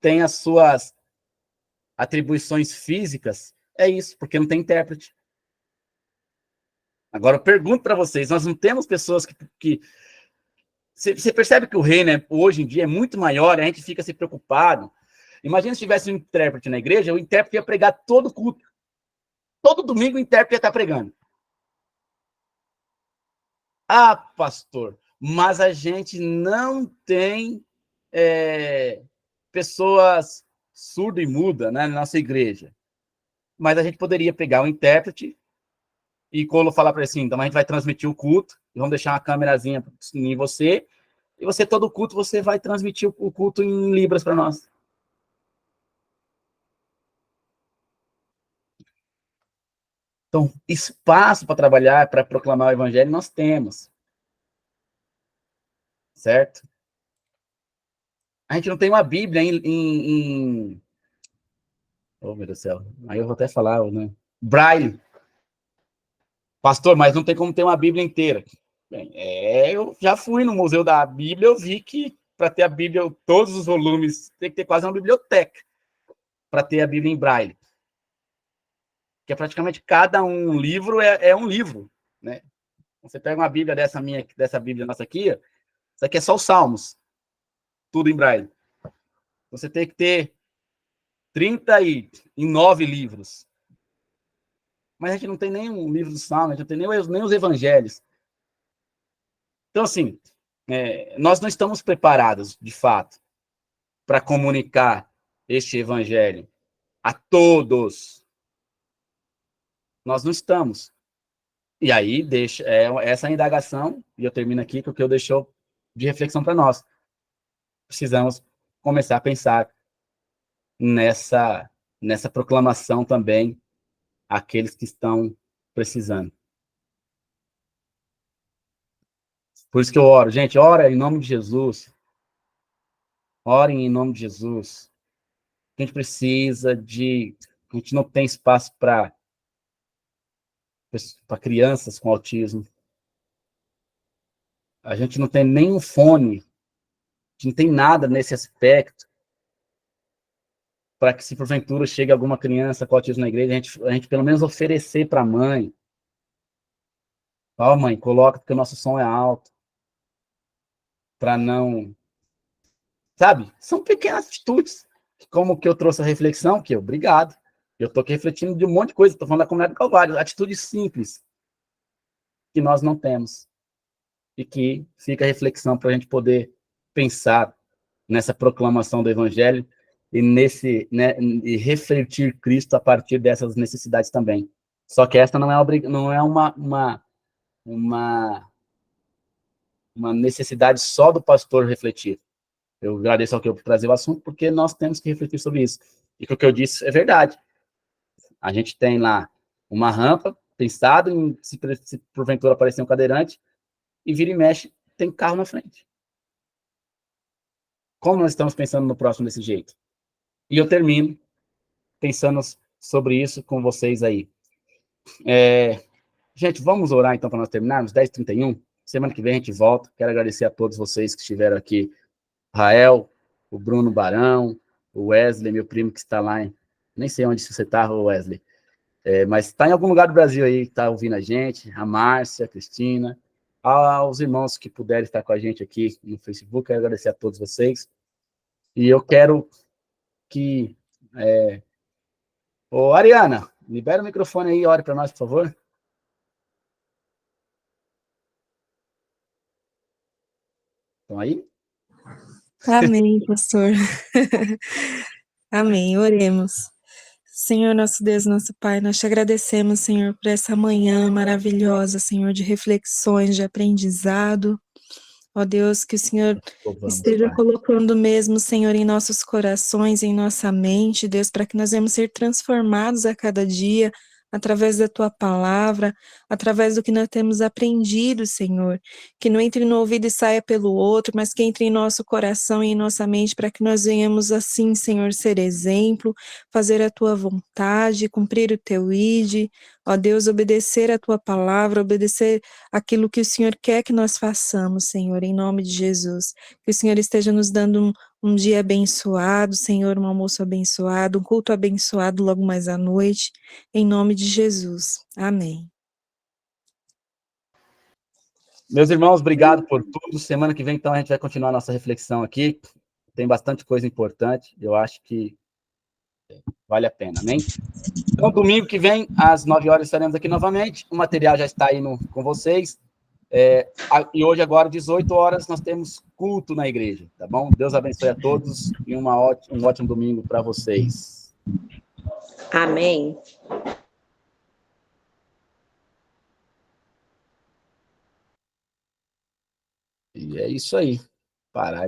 tem as suas atribuições físicas. É isso, porque não tem intérprete. Agora, eu pergunto para vocês, nós não temos pessoas que... Você percebe que o reino, hoje em dia, é muito maior, a gente fica se preocupado. Imagina se tivesse um intérprete na igreja, o intérprete ia pregar todo culto. Todo domingo o intérprete ia estar pregando. Ah, pastor, mas a gente não tem pessoas surda e muda, né, na nossa igreja. Mas a gente poderia pegar o intérprete e falar para ele assim, então a gente vai transmitir o culto, e vamos deixar uma câmerazinha em você, e você, todo culto, você vai transmitir o culto em Libras para nós. Então, espaço para trabalhar, para proclamar o evangelho, nós temos. Certo? A gente não tem uma Bíblia Oh, meu Deus do céu. Aí eu vou até falar, né? Braille. Pastor, mas não tem como ter uma Bíblia inteira. Bem, eu já fui no Museu da Bíblia, eu vi que para ter a Bíblia, todos os volumes, tem que ter quase uma biblioteca para ter a Bíblia em Braille. Que é praticamente cada um livro é um livro, né? Você pega uma Bíblia dessa Bíblia nossa aqui, isso aqui é só os Salmos, tudo em Braille. Você tem que ter 39 livros. Mas a gente não tem nenhum livro do Salmo, a gente não tem nem os evangelhos. Então, assim, nós não estamos preparados, de fato, para comunicar este evangelho a todos. Nós não estamos. E aí, deixa essa indagação, e eu termino aqui com o que eu deixou de reflexão para nós. Precisamos começar a pensar nessa proclamação também àqueles que estão precisando. Por isso que eu oro. Gente, ora em nome de Jesus. Orem em nome de Jesus. A gente precisa a gente não tem espaço para crianças com autismo. A gente não tem nenhum fone. A gente não tem nada nesse aspecto para que, se porventura chegue alguma criança com autismo na igreja, a gente pelo menos oferecer para a mãe. Ó, mãe, coloca porque o nosso som é alto. Para não... Sabe? São pequenas atitudes. Como que eu trouxe a reflexão, obrigado. Eu estou aqui refletindo de um monte de coisa, estou falando da comunidade do Calvário. Atitudes simples que nós não temos. E que fica a reflexão para a gente poder pensar nessa proclamação do Evangelho e e refletir Cristo a partir dessas necessidades também. Só que essa não é uma necessidade só do pastor refletir. Eu agradeço ao que eu trazer o assunto, porque nós temos que refletir sobre isso. E que o que eu disse é verdade. A gente tem lá uma rampa, pensado em se porventura aparecer um cadeirante, e vira e mexe, tem carro na frente. Como nós estamos pensando no próximo desse jeito? E eu termino pensando sobre isso com vocês aí. Gente, vamos orar então para nós terminarmos, 10h31. Semana que vem a gente volta. Quero agradecer a todos vocês que estiveram aqui. Rael, o Bruno Barão, o Wesley, meu primo que está lá nem sei onde você está, Wesley. Mas está em algum lugar do Brasil aí, está ouvindo a gente. A Márcia, a Cristina, aos irmãos que puderem estar com a gente aqui no Facebook. Quero agradecer a todos vocês. E eu quero que... Ô, Ariana, libera o microfone aí e ore para nós, por favor. Estão aí? Amém, pastor. Amém, oremos. Senhor, nosso Deus, nosso Pai, nós te agradecemos, Senhor, por essa manhã maravilhosa, Senhor, de reflexões, de aprendizado. Ó Deus, que o Senhor esteja colocando mesmo, Senhor, em nossos corações, em nossa mente, Deus, para que nós venhamos ser transformados a cada dia, através da Tua palavra, através do que nós temos aprendido, Senhor, que não entre no ouvido e saia pelo outro, mas que entre em nosso coração e em nossa mente, para que nós venhamos assim, Senhor, ser exemplo, fazer a Tua vontade, cumprir o Teu ID, ó Deus, obedecer a Tua palavra, obedecer aquilo que o Senhor quer que nós façamos, Senhor, em nome de Jesus. Que o Senhor esteja nos dando um dia abençoado, Senhor, um almoço abençoado, um culto abençoado logo mais à noite, em nome de Jesus. Amém. Meus irmãos, obrigado por tudo. Semana que vem, então, a gente vai continuar a nossa reflexão aqui. Tem bastante coisa importante. Eu acho que vale a pena, amém? Então, domingo que vem, às 9h, estaremos aqui novamente. O material já está aí com vocês. E hoje, agora, 18h, nós temos culto na igreja, tá bom? Deus abençoe a todos e um ótimo domingo para vocês. Amém. E é isso aí. Parar a